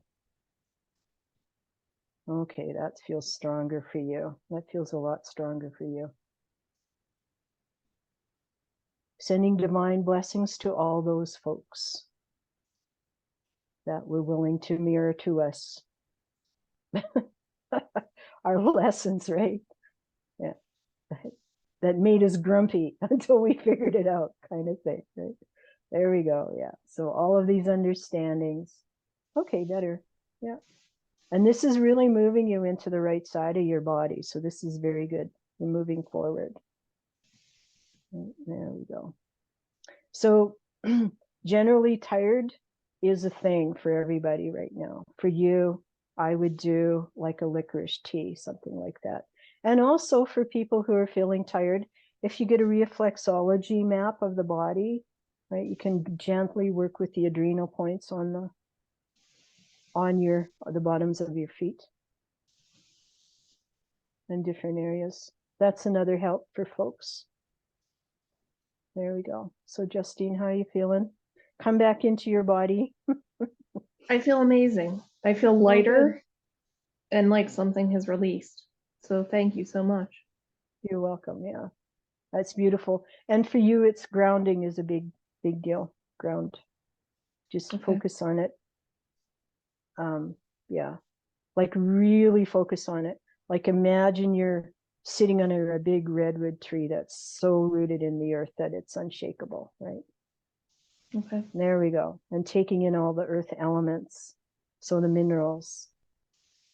Okay, that feels stronger for you. That feels a lot stronger for you. Sending divine blessings to all those folks that were willing to mirror to us our lessons, right? Yeah. That made us grumpy until we figured it out, kind of thing, right? There we go. Yeah. So all of these understandings. Okay, better. Yeah. And this is really moving you into the right side of your body. So this is very good. You're moving forward. There we go. So generally tired is a thing for everybody right now. For you, I would do like a licorice tea, something like that. And also for people who are feeling tired, if you get a reflexology map of the body, right, you can gently work with the adrenal points on the bottoms of your feet and different areas. That's another help for folks. There we go. So Justine, how are you feeling? Come back into your body. I feel amazing. I feel lighter and like something has released. So thank you so much. You're welcome. Yeah, that's beautiful. And for you, it's grounding is a big deal. Ground. Just focus on it. Yeah, like really focus on it. Like imagine you're sitting under a big redwood tree that's so rooted in the earth that it's unshakable, right? Okay. There we go. And taking in all the earth elements. So the minerals,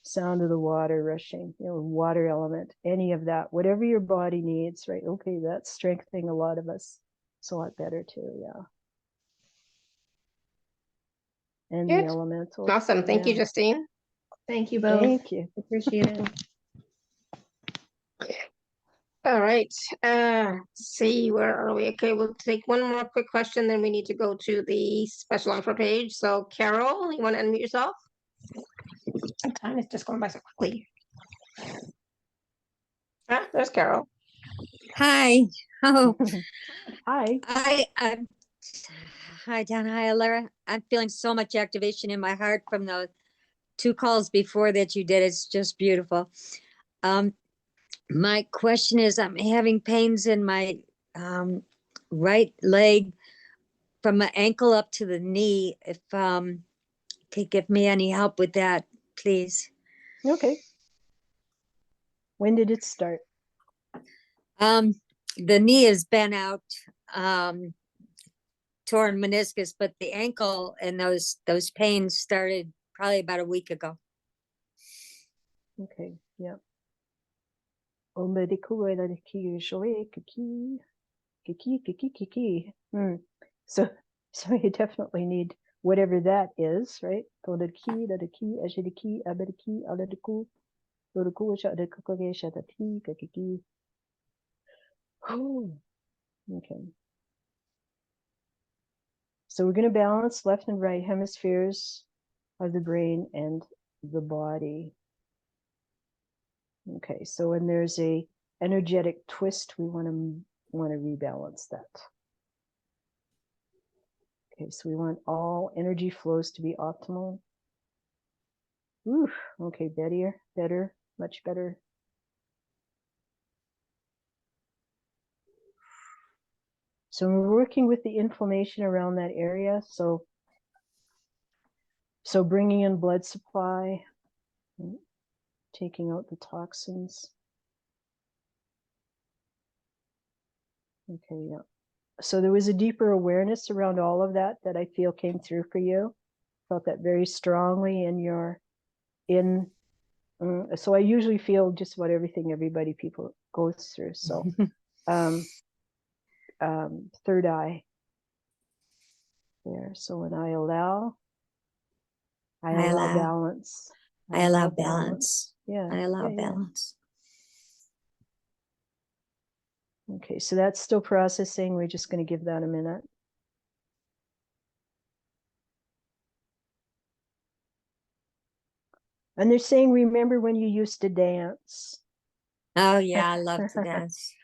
sound of the water rushing, water element, any of that, whatever your body needs, right? Okay, that's strengthening a lot of us. It's a lot better too, yeah. And Good. the elementals. Awesome. Thank you, Justine. Thank you both. Thank you. Appreciate it. All right. Let's see, where are we? Okay, we'll take one more quick question, then we need to go to the special offer page. So Carol, you want to unmute yourself? Time is just going by so quickly. Ah, there's Carol. Hi. Oh, Hi. Hi, Donna. Hi, Lara. I'm feeling so much activation in my heart from the 2 calls before that you did. It's just beautiful. My question is, I'm having pains in my right leg from my ankle up to the knee. If could give me any help with that, please. Okay. When did it start? The knee has been out, torn meniscus, but the ankle and those pains started probably about a week ago. Okay, yeah. So you definitely need whatever that is, right? Okay. So we're going to balance left and right hemispheres of the brain and the body. Okay, so when there's a energetic twist, we want to rebalance that. Okay, so we want all energy flows to be optimal. Ooh, okay, better, much better. So we're working with the inflammation around that area. So bringing in blood supply, taking out the toxins. Okay, yeah. So there was a deeper awareness around all of that I feel came through for you. Felt that very strongly in your, so I usually feel just about everything people goes through. So third eye there. So when I allow balance. I allow balance. Yeah. I allow balance. Okay, so that's still processing. We're just going to give that a minute. And they're saying, remember when you used to dance? Oh yeah, I love to dance.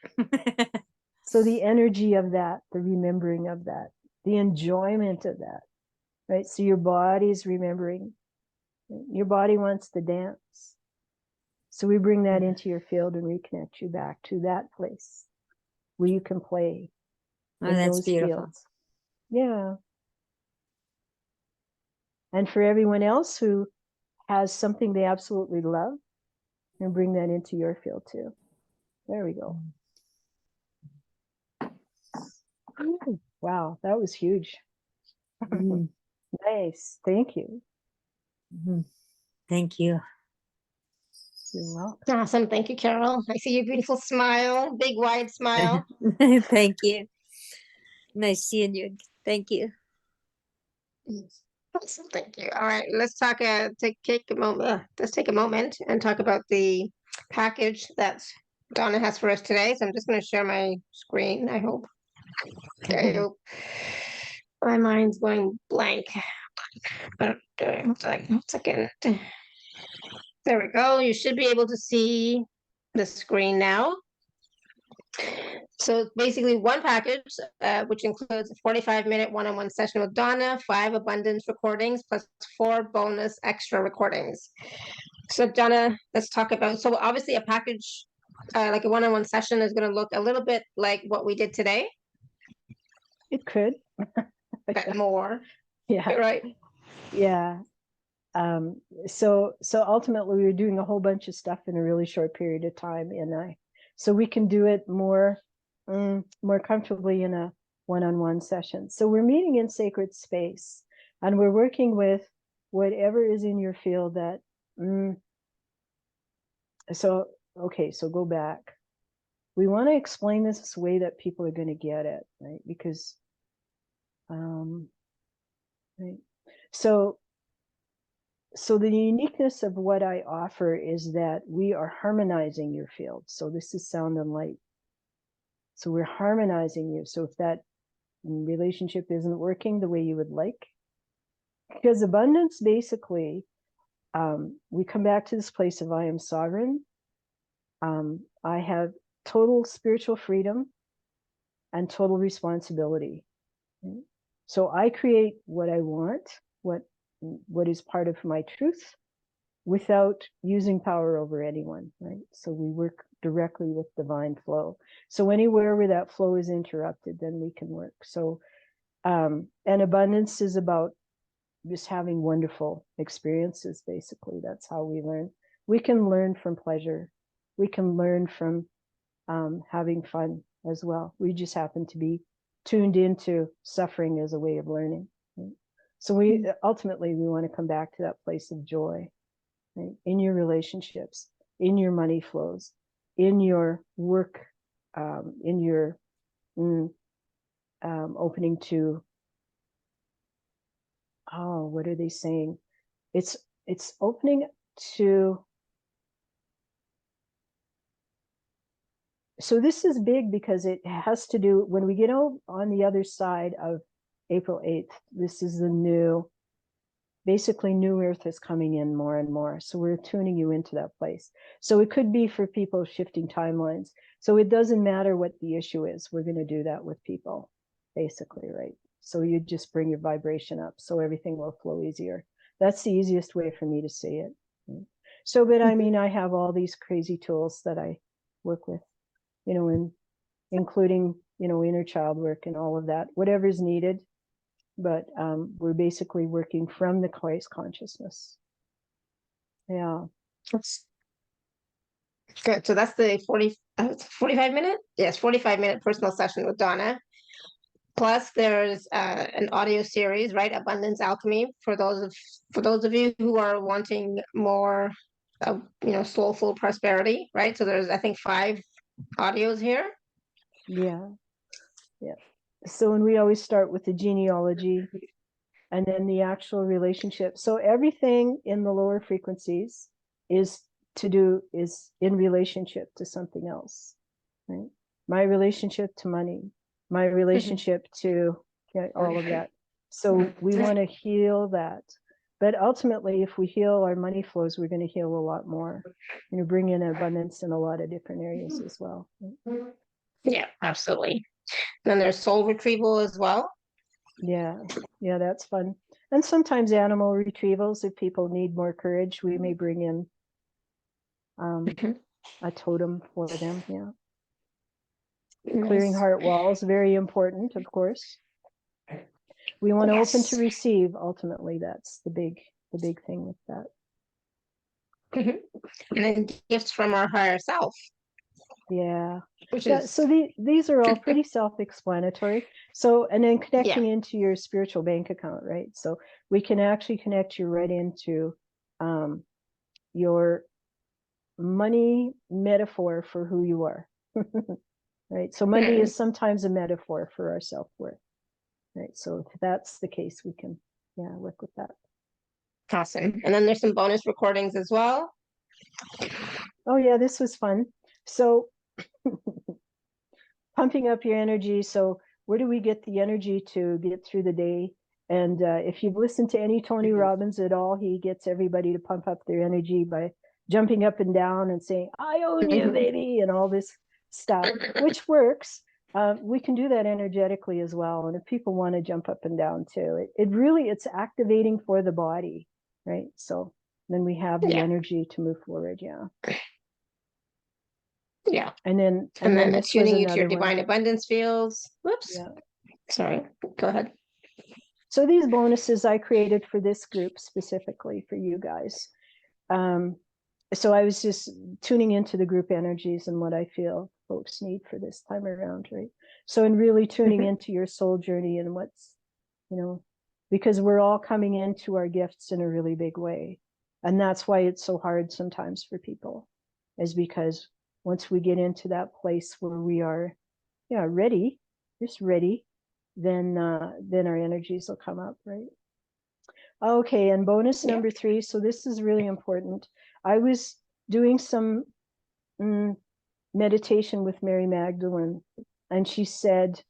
So the energy of that, the remembering of that, the enjoyment of that, right? So your body's remembering. Your body wants to dance. So we bring that into your field and reconnect you back to that place where you can play. Oh, that's beautiful. Fields. Yeah. And for everyone else who has something they absolutely love, and bring that into your field too. There we go. Ooh, wow, that was huge. Nice. Thank you. Thank you. You're welcome. Awesome. Thank you, Carol. I see your beautiful smile, big wide smile. Thank you. Nice seeing you. Thank you. Awesome. Thank you. All right, let's talk. Take a moment. Let's take a moment and talk about the package that Donna has for us today. So I'm just going to share my screen. I hope. I hope. My mind's going blank. But one second. There we go. You should be able to see the screen now. So basically one package, which includes a 45-minute one-on-one session with Donna, 5 abundance recordings, plus 4 bonus extra recordings. So Donna, let's talk about, so obviously a package, like a one-on-one session is going to look a little bit like what we did today. It could. But more. Yeah. Right. Yeah. So ultimately we were doing a whole bunch of stuff in a really short period of time, so we can do it more comfortably in a one-on-one session. So we're meeting in sacred space, and we're working with whatever is in your field that. So go back. We want to explain this way that people are going to get it, right? Because, right. So the uniqueness of what I offer is that we are harmonizing your field. So this is sound and light. So we're harmonizing you. So if that relationship isn't working the way you would like, because abundance, basically, we come back to this place of I am sovereign. I have total spiritual freedom and total responsibility. Right? So I create what I want, what is part of my truth, without using power over anyone, right? So we work directly with divine flow. So anywhere where that flow is interrupted, then we can work. So, and abundance is about just having wonderful experiences, basically. That's how we learn. We can learn from pleasure. We can learn from having fun as well. We just happen to be tuned into suffering as a way of learning. Right? So we ultimately, we want to come back to that place of joy, right? In your relationships, in your money flows, in your work, in your opening to, oh, what are they saying? It's opening to, so this is big because it has to do, when we get on the other side of April 8th, this is the new, basically new earth is coming in more and more. So we're tuning you into that place. So it could be for people shifting timelines. So it doesn't matter what the issue is. We're going to do that with people, basically, right? So you just bring your vibration up so everything will flow easier. That's the easiest way for me to say it. So, but I mean, I have all these crazy tools that I work with, you know, including, you know, inner child work and all of that, whatever's needed. But we're basically working from the Christ consciousness. Yeah. Good. So that's the 45 minute? Yes, 45-minute personal session with Donna. Plus, there's an audio series, right? Abundance Alchemy, for those of you who are wanting more, you know, soulful prosperity, right? So there's, I think, 5 audios here. Yeah. Yeah. So, and we always start with the genealogy and then the actual relationship. So everything in the lower frequencies is in relationship to something else, right? My relationship to money, my relationship to all of that. So we want to heal that. But ultimately, if we heal our money flows, we're going to heal a lot more. You know, bring in abundance in a lot of different areas as well. Yeah, absolutely. Then there's soul retrieval as well. Yeah, that's fun. And sometimes animal retrievals, if people need more courage, we may bring in a totem for them. Yeah. Clearing heart walls, very important, of course. We want to open to receive. Ultimately, that's the big thing with that. And then gifts from our higher self. Yeah. Yeah. So these are all pretty self-explanatory. So, and then connecting into your spiritual bank account, right? So we can actually connect you right into your money metaphor for who you are. Right. So money is sometimes a metaphor for our self-worth. Right. So if that's the case, we can work with that. Awesome. And then there's some bonus recordings as well. Oh yeah, this was fun. So pumping up your energy. So where do we get the energy to get through the day? And if you've listened to any Tony Robbins at all, he gets everybody to pump up their energy by jumping up and down and saying, "I own you, baby," and all this stuff, which works. We can do that energetically as well. And if people want to jump up and down too, it's activating for the body, right? So then we have the energy to move forward. Yeah. Yeah. And then this tuning you to your divine abundance fields. Whoops. Yeah. Sorry. Go ahead. So these bonuses I created for this group specifically for you guys. So I was just tuning into the group energies and what I feel folks need for this time around, right? So and really tuning into your soul journey and what's, you know, because we're all coming into our gifts in a really big way. And that's why it's so hard sometimes for people, is because once we get into that place where we are, ready, just ready, then our energies will come up, right? Okay, and bonus number 3. So this is really important. I was doing some meditation with Mary Magdalene, and she said,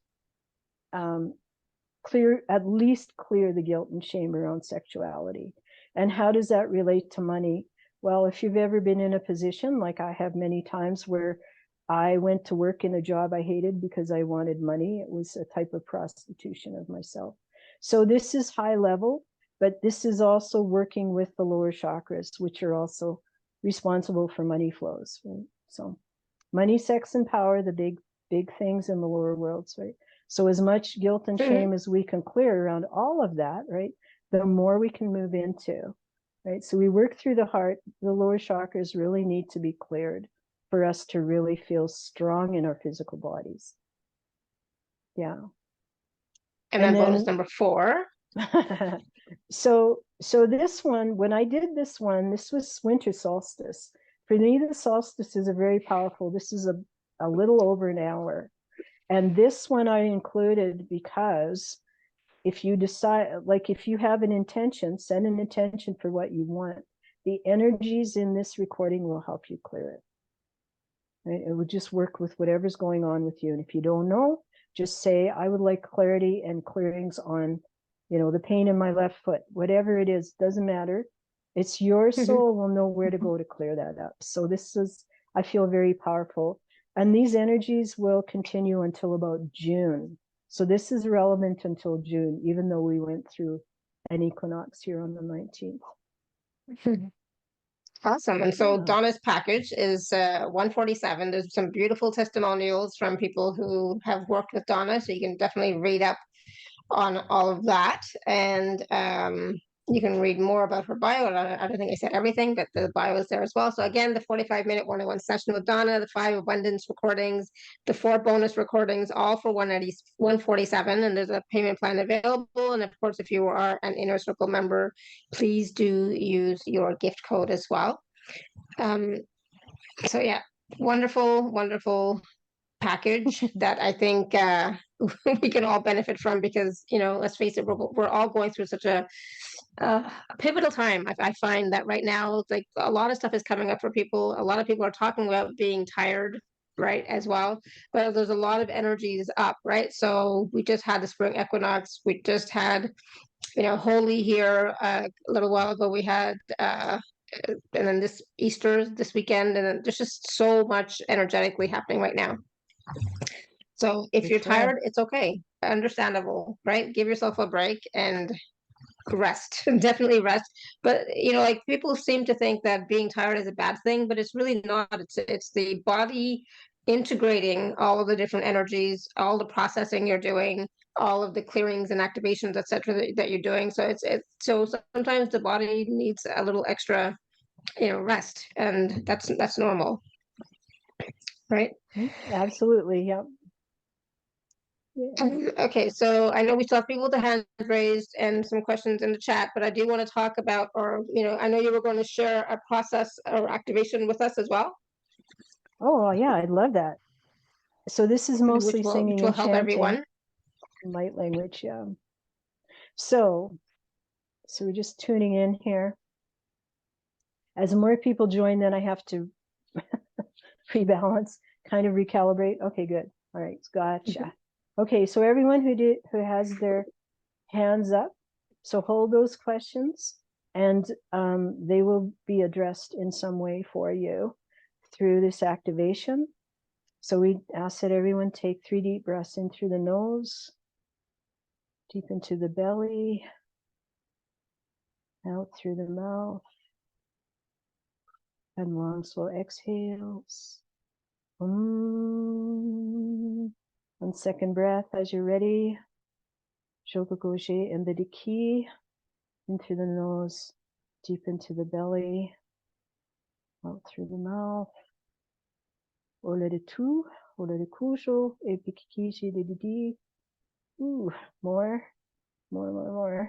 at least clear the guilt and shame around sexuality. And how does that relate to money? Well, if you've ever been in a position like I have many times where I went to work in a job I hated because I wanted money, it was a type of prostitution of myself. So this is high level, but this is also working with the lower chakras, which are also responsible for money flows, right? So money, sex, and power, the big things in the lower worlds, right? So as much guilt and shame as we can clear around all of that, right, the more we can move into, right? So we work through the heart. The lower chakras really need to be cleared for us to really feel strong in our physical bodies. Yeah. And then bonus number 4. So this one, when I did this one, this was winter solstice. For me, the solstices are very powerful. This is a little over an hour. And this one I included because if you decide, like if you have an intention, set an intention for what you want, the energies in this recording will help you clear it. Right? It would just work with whatever's going on with you. And if you don't know, just say, I would like clarity and clearings on, the pain in my left foot, whatever it is, doesn't matter. It's your soul will know where to go to clear that up. So this is, I feel, very powerful. And these energies will continue until about June. So this is relevant until June, even though we went through an equinox here on the 19th. Awesome. And so Donna's package is 147. There's some beautiful testimonials from people who have worked with Donna, so you can definitely read up on all of that. And you can read more about her bio. I don't think I said everything, but the bio is there as well. So again, the 45-minute one-on-one session with Donna, the 5 abundance recordings, the 4 bonus recordings, all for 147. And there's a payment plan available. And of course, if you are an Inner Circle member, please do use your gift code as well. So yeah, wonderful, wonderful package that I think we can all benefit from, because let's face it, we're all going through such a pivotal time. I find that right now, like a lot of stuff is coming up for people. A lot of people are talking about being tired, right, as well. But there's a lot of energies up, right? So we just had the spring equinox. We just had, Holy here a little while ago. We had and then this Easter this weekend, and then there's just so much energetically happening right now. So if you're tired, it's okay. Understandable, right? Give yourself a break and rest. Definitely rest. But like people seem to think that being tired is a bad thing, but it's really not. It's the body integrating all of the different energies, all the processing you're doing, all of the clearings and activations, etc., that you're doing. So so sometimes the body needs a little extra rest, and that's normal, right? Absolutely. Yep. Okay, so I know we still have people with the hand raised and some questions in the chat, but I do want to talk about, or I know you were going to share a process or activation with us as well. Oh yeah, I'd love that. So this is mostly singing and help chanting, everyone. light language. Yeah. So we're just tuning in here. As more people join, then I have to rebalance, kind of recalibrate. Okay, good. All right, gotcha. Okay, so everyone who has their hands up, so hold those questions, and they will be addressed in some way for you through this activation. So we ask that everyone take 3 deep breaths in through the nose, deep into the belly, out through the mouth, and long, slow exhales. On second breath, as you're ready, Shokogoshi and the Diki, in through the nose, deep into the belly, out through the mouth. Ole de tu, ole de kusho, epikikishi de didi. Ooh, more. All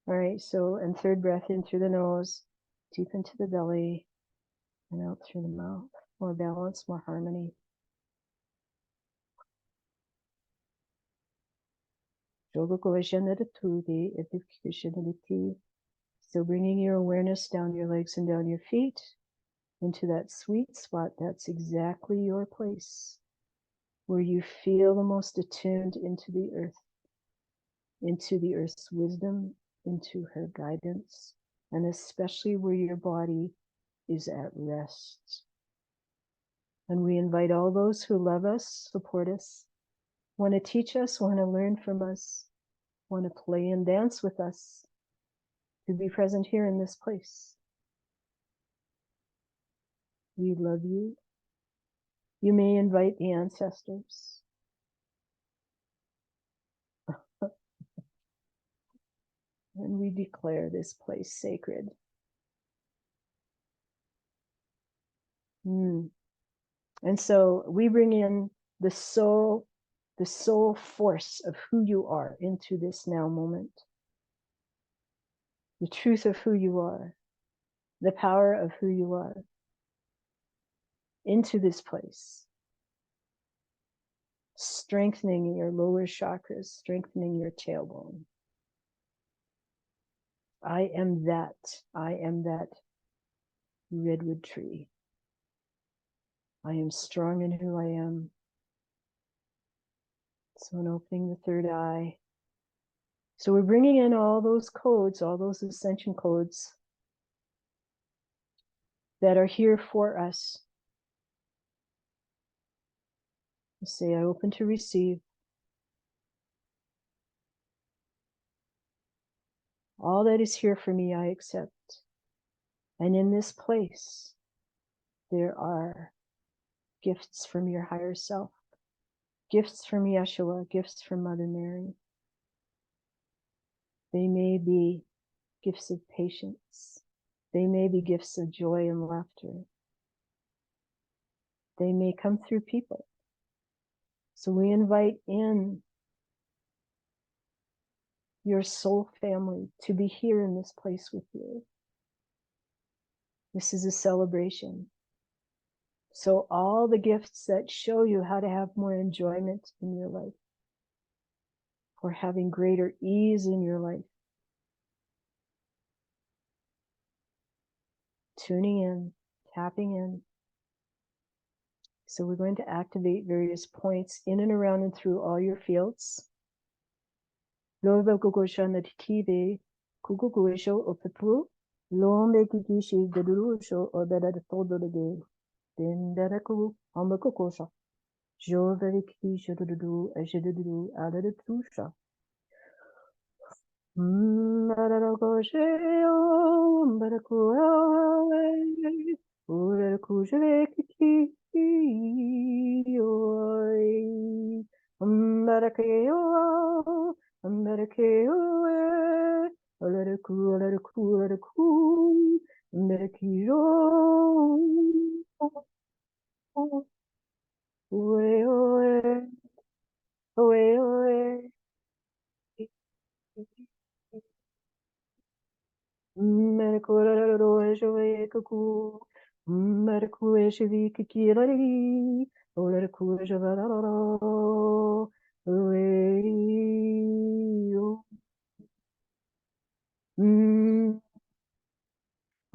right, so, and third breath in through the nose, deep into the belly, and out through the mouth. More balance, more harmony. Still bringing your awareness down your legs and down your feet into that sweet spot. That's exactly your place where you feel the most attuned into the earth's wisdom, into her guidance, and especially where your body is at rest. And we invite all those who love us, support us, want to teach us, want to learn from us, want to play and dance with us, to be present here in this place. We love you. You may invite the ancestors. And we declare this place sacred. And so we bring in the soul force of who you are into this now moment. The truth of who you are, the power of who you are into this place. Strengthening your lower chakras, strengthening your tailbone. I am that redwood tree. I am strong in who I am. So in opening the third eye. So we're bringing in all those codes, all those ascension codes that are here for us. Say, I open to receive. All that is here for me, I accept. And in this place, there are gifts from your higher self, gifts from Yeshua, gifts from Mother Mary. They may be gifts of patience. They may be gifts of joy and laughter. They may come through people. So we invite in your soul family to be here in this place with you. This is a celebration. So all the gifts that show you how to have more enjoyment in your life, or having greater ease in your life, tuning in, tapping in. So we're going to activate various points in and around and through all your fields. Lombe kikishi dedurusho or better todo the day. Then deraku ambakokosha. Jo very kisha to do as you do out of the trusha. Barakoshe, Barakua, Urakujaki, Barakeo, Barakeo, Alaraku, Merakio, Oe, Oe, Mercuraro Kuku, Mercury Kikirari, or Kujavararo, Olerekio,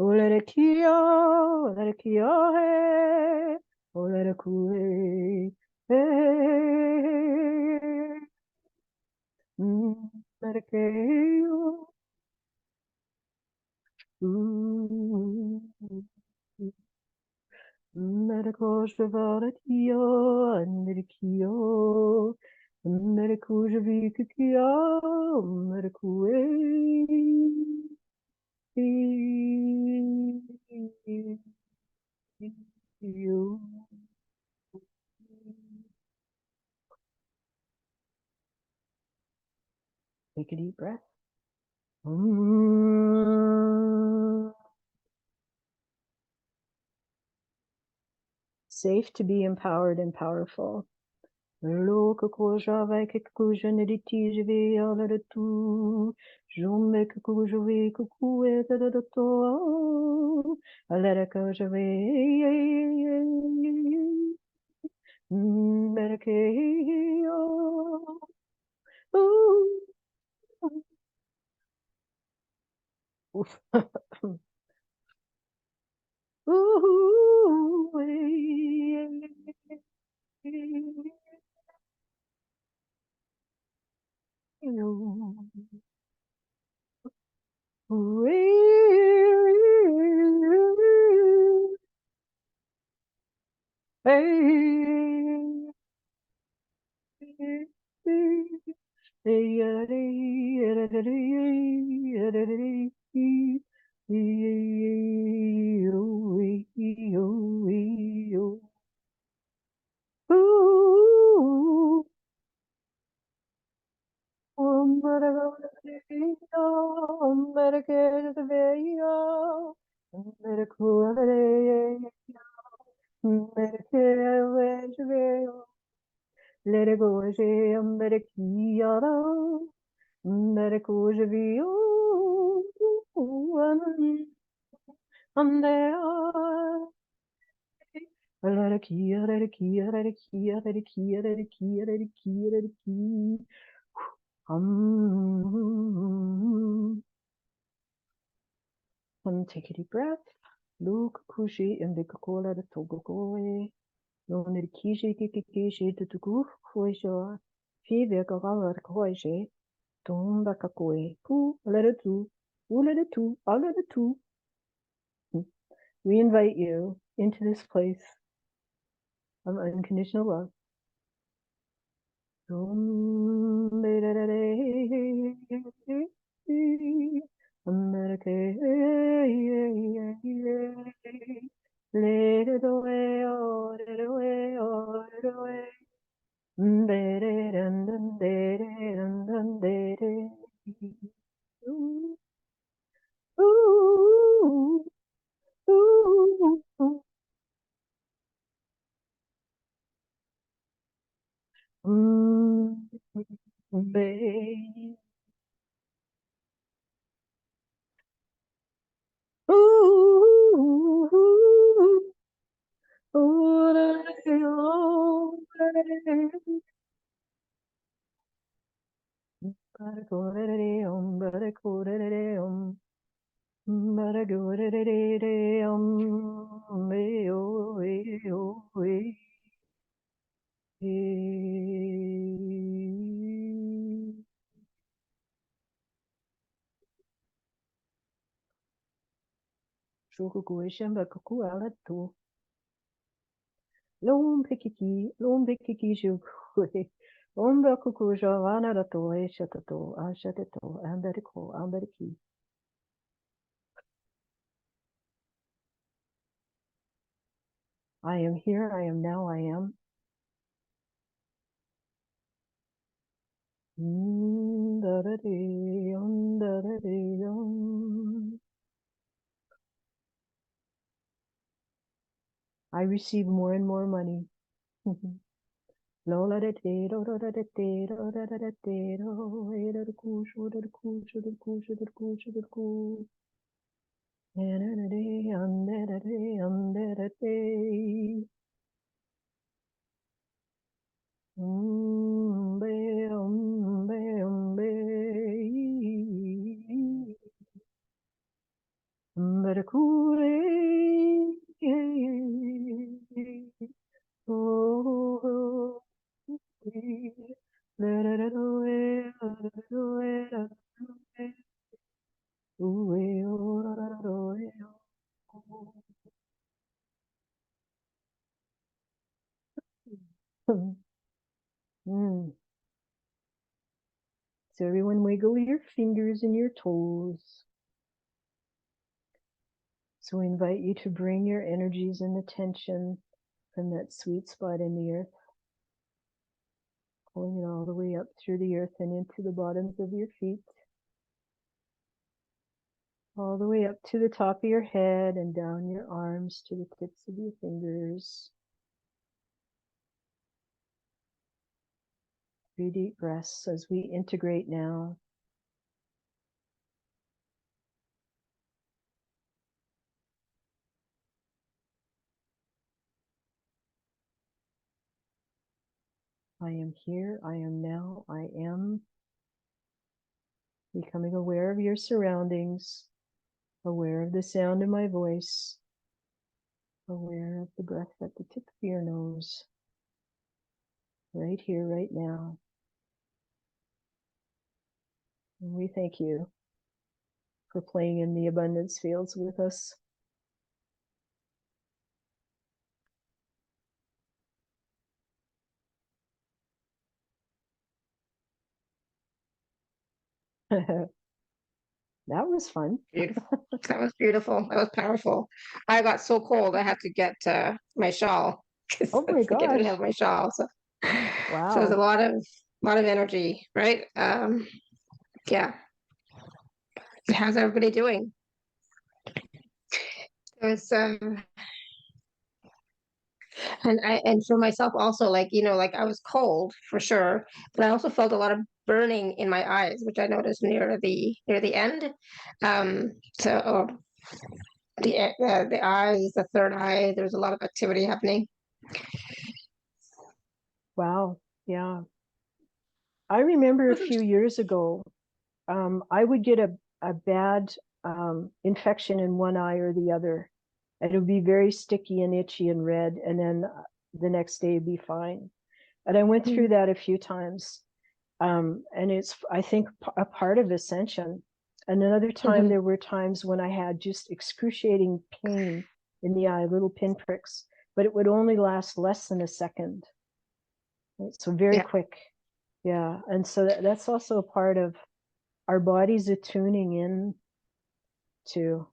Olerekio, Olerekue, Merkeo. Mercoshavaratio, Amerikio, Mercujavikio, Mercue. Take a deep breath. Safe to be empowered and powerful. Loka koja vaike kuja neditive ala tu. Jume kuja ve kukue da to. Alera koja ve. Merkeo. Oof. Hey. Let it go, let it go, take a deep breath. Look, kushi, and the cola, the togo go. No, the kishi, kishi, the tugu, hoisha. Fever, gaga, hoisha. Tomba kakoi. Poo, let it do. Let it do. I'll let it do. We invite you into this place of unconditional love. Let it away, let it away, let it away. Ooh, ooh, ooh. Babe. Ooh, Lompekiki shukui. Omba kukuja vana rato eshatato ashateto amberiko amberiki. I am here, I am now, I am. I receive more and more money. Lola de te do do da de te do da da da te do e da da ku shu da da ku shu da ku shu da ku shu da ku and da de and da de and da de be be but kure oh Mm. So everyone wiggle your fingers and your toes. So we invite you to bring your energies and attention from that sweet spot in the earth, pulling it all the way up through the earth and into the bottoms of your feet, all the way up to the top of your head and down your arms to the tips of your fingers. 3 deep breaths as we integrate now. I am here, I am now, I am. Becoming aware of your surroundings, aware of the sound of my voice, aware of the breath at the tip of your nose, right here, right now. And we thank you for playing in the abundance fields with us. That was fun. Beautiful. That was beautiful. That was powerful. I got so cold I had to get my shawl. 'Cause Oh my I think I didn't gosh. have my shawl. So there's a Wow. lot of energy, right? Yeah. How's everybody doing? There's and for myself also, like, you know, like I was cold for sure, but I also felt a lot of burning in my eyes, which I noticed near the end. So the eyes, the third eye, there's a lot of activity happening. Wow. Yeah. I remember a few years ago, I would get a bad infection in one eye or the other. And it would be very sticky and itchy and red. And then the next day it'd be fine. And I went through that a few times. And it's, I think, a part of ascension. And another time, there were times when I had just excruciating pain in the eye, little pinpricks, but it would only last less than a second. So very quick. Yeah. And so that's also a part of our bodies attuning in to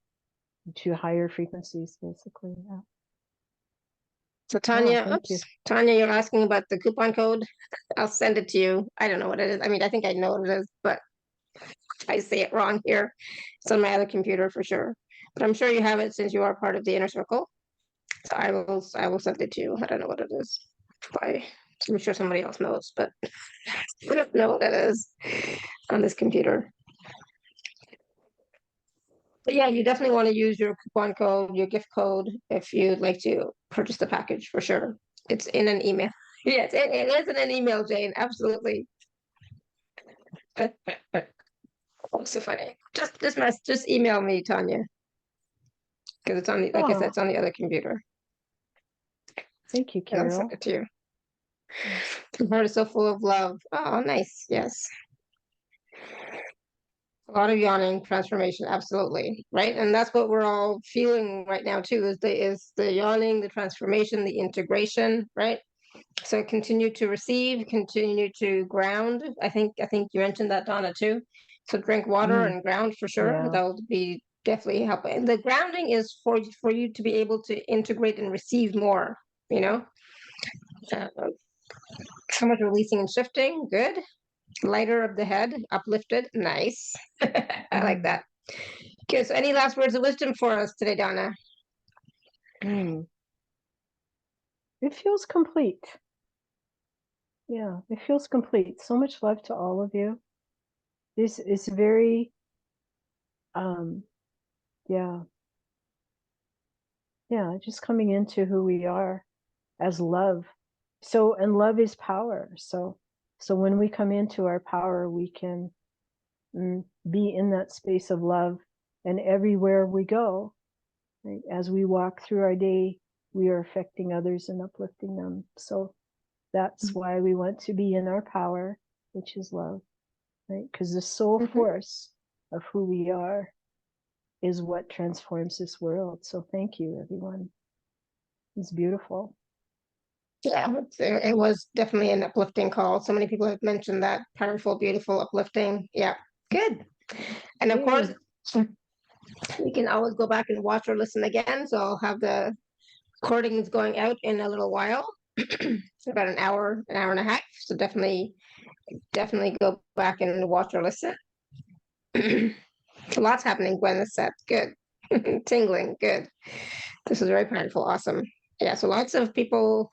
higher frequencies, basically. Yeah. So Tanya, thank you. oops, Tanya, you're asking about the coupon code. I'll send it to you. I don't know what it is. I mean, I think I know what it is, but I say it wrong here. It's on my other computer for sure. But I'm sure you have it since you are part of the inner circle. So I will send it to you. I don't know what it is. I'm sure somebody else knows, but I don't know what it is on this computer. But yeah, you definitely want to use your coupon code, your gift code, if you'd like to purchase the package for sure. It's in an email. Yes, it is in an email, Jane. Absolutely. Oh, so funny. Just email me, Tanya, because it's on the, like I said, it's on the other computer. Thank you, And I'll send Carol. it to you. The heart is so full of love. Oh, nice. Yes. A lot of yawning, transformation, absolutely. Right. And that's what we're all feeling right now too, is the yawning, the transformation, the integration, right? So continue to receive, continue to ground. I think you mentioned that, Donna, too. So drink water and ground for sure. Yeah. That'll be definitely helpful. And the grounding is for you to be able to integrate and receive more, you know. So much releasing and shifting, good. Lighter of the head, uplifted, nice. I like that. Okay, so any last words of wisdom for us today, Donna? It feels complete. Yeah, it feels complete. So much love to all of you. This is very, just coming into who we are as love. So, and love is power. So when we come into our power, we can be in that space of love, and everywhere we go, right, as we walk through our day, we are affecting others and uplifting them. So that's why we want to be in our power, which is love, right? Because the soul force of who we are is what transforms this world. So thank you, everyone. It's beautiful. Yeah, it was definitely an uplifting call. So many people have mentioned that. Powerful, beautiful, uplifting. Yeah, good. And of course, we can always go back and watch or listen again. So I'll have the recordings going out in a little while, about an hour and a half. So definitely go back and watch or listen. Lots happening, Gwen has said. Good. Tingling, good. This is very powerful, awesome. Yeah, so lots of people.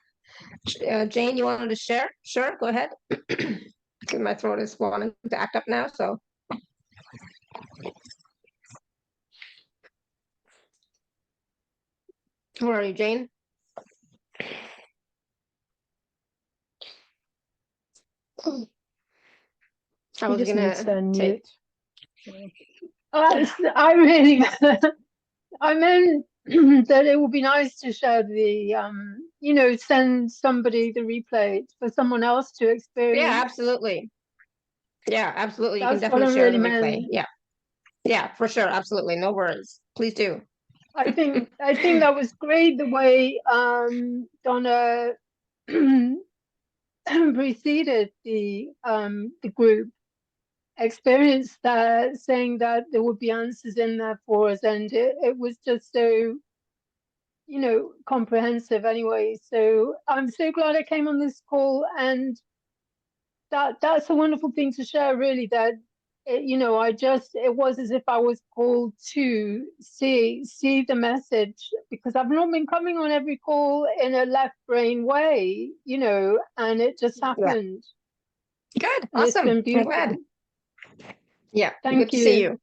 Jane, you wanted to share? Sure, go ahead. Because my throat is wanting to act up now, so. Where are you, Jane? I was gonna unmute. I really, I meant that it would be nice to share the, send somebody the replay for someone else to experience. Yeah, absolutely. Yeah, absolutely. You That's can definitely share really the replay. meant. Yeah. Yeah, for sure. Absolutely. No worries. Please do. I think that was great the way Donna preceded the group, experienced that, saying that there would be answers in there for us, and it was just so, you know, comprehensive anyway. So I'm so glad I came on this call, and that's a wonderful thing to share, really, that you know, it was as if I was called to see the message, because I've not been coming on every call in a left brain way, you know, and it just happened. Good. And it's Awesome. been I'm beautiful. glad. Yeah. Thank Good to see you. you.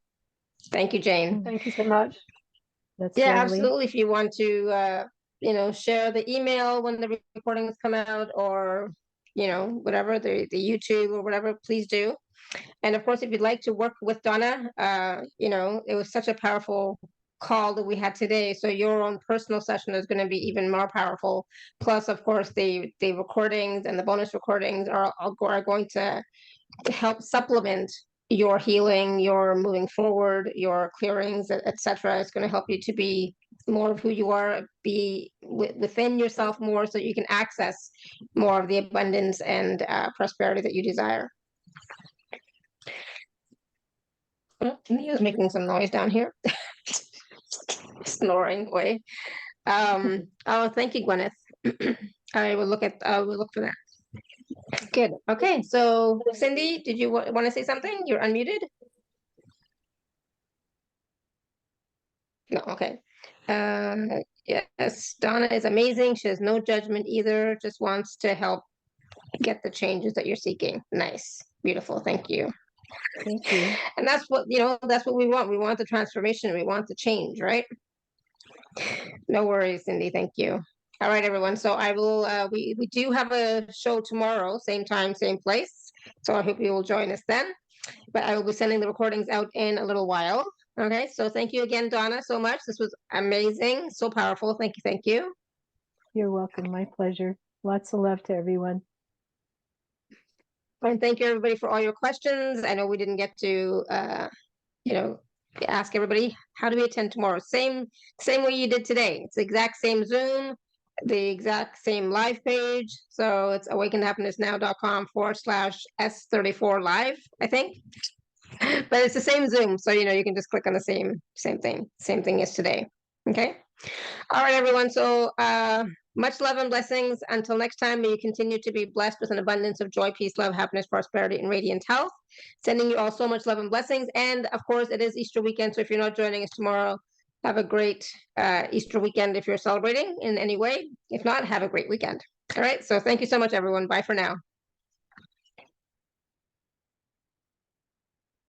Thank you, Jane. Thank you so much. That's Yeah, lovely. absolutely. If you want to, you know, share the email when the recordings come out, or, you know, whatever, the YouTube or whatever, please do. And of course, if you'd like to work with Donna, you know, it was such a powerful call that we had today. So your own personal session is going to be even more powerful. Plus, of course, the recordings and the bonus recordings are going to help supplement your healing, your moving forward, your clearings, etc. It's going to help you to be more of who you are, be within yourself more, so you can access more of the abundance and prosperity that you desire. Neo's making some noise down here, snoring away. Oh, thank you, Gwyneth. I will look for that. Good. Okay, so Cindy, did you want to say something? You're unmuted. No, okay. Yes, Donna is amazing. She has no judgment either, just wants to help get the changes that you're seeking. Nice. Beautiful. Thank you. Thank you. And that's what, you know, that's what we want. We want the transformation. We want the change, right? No worries, Cindy. Thank you. All right, everyone. So I will, we do have a show tomorrow, same time, same place. So I hope you will join us then. But I will be sending the recordings out in a little while. Okay, so thank you again, Donna, so much. This was amazing, so powerful. Thank you, thank you. You're welcome. My pleasure. Lots of love to everyone. And thank you, everybody, for all your questions. I know we didn't get to, you know, ask everybody, how do we attend tomorrow? Same way you did today. It's the exact same Zoom, the exact same live page. So it's awakentohappinessnow.com/S34 live, I think. But it's the same Zoom, so you know you can just click on the same thing as today. Okay. All right, everyone. So much love and blessings. Until next time, may you continue to be blessed with an abundance of joy, peace, love, happiness, prosperity, and radiant health. Sending you all so much love and blessings. And of course, it is Easter weekend, so if you're not joining us tomorrow, have a great Easter weekend if you're celebrating in any way. If not, have a great weekend. All right. So thank you so much, everyone. Bye for now.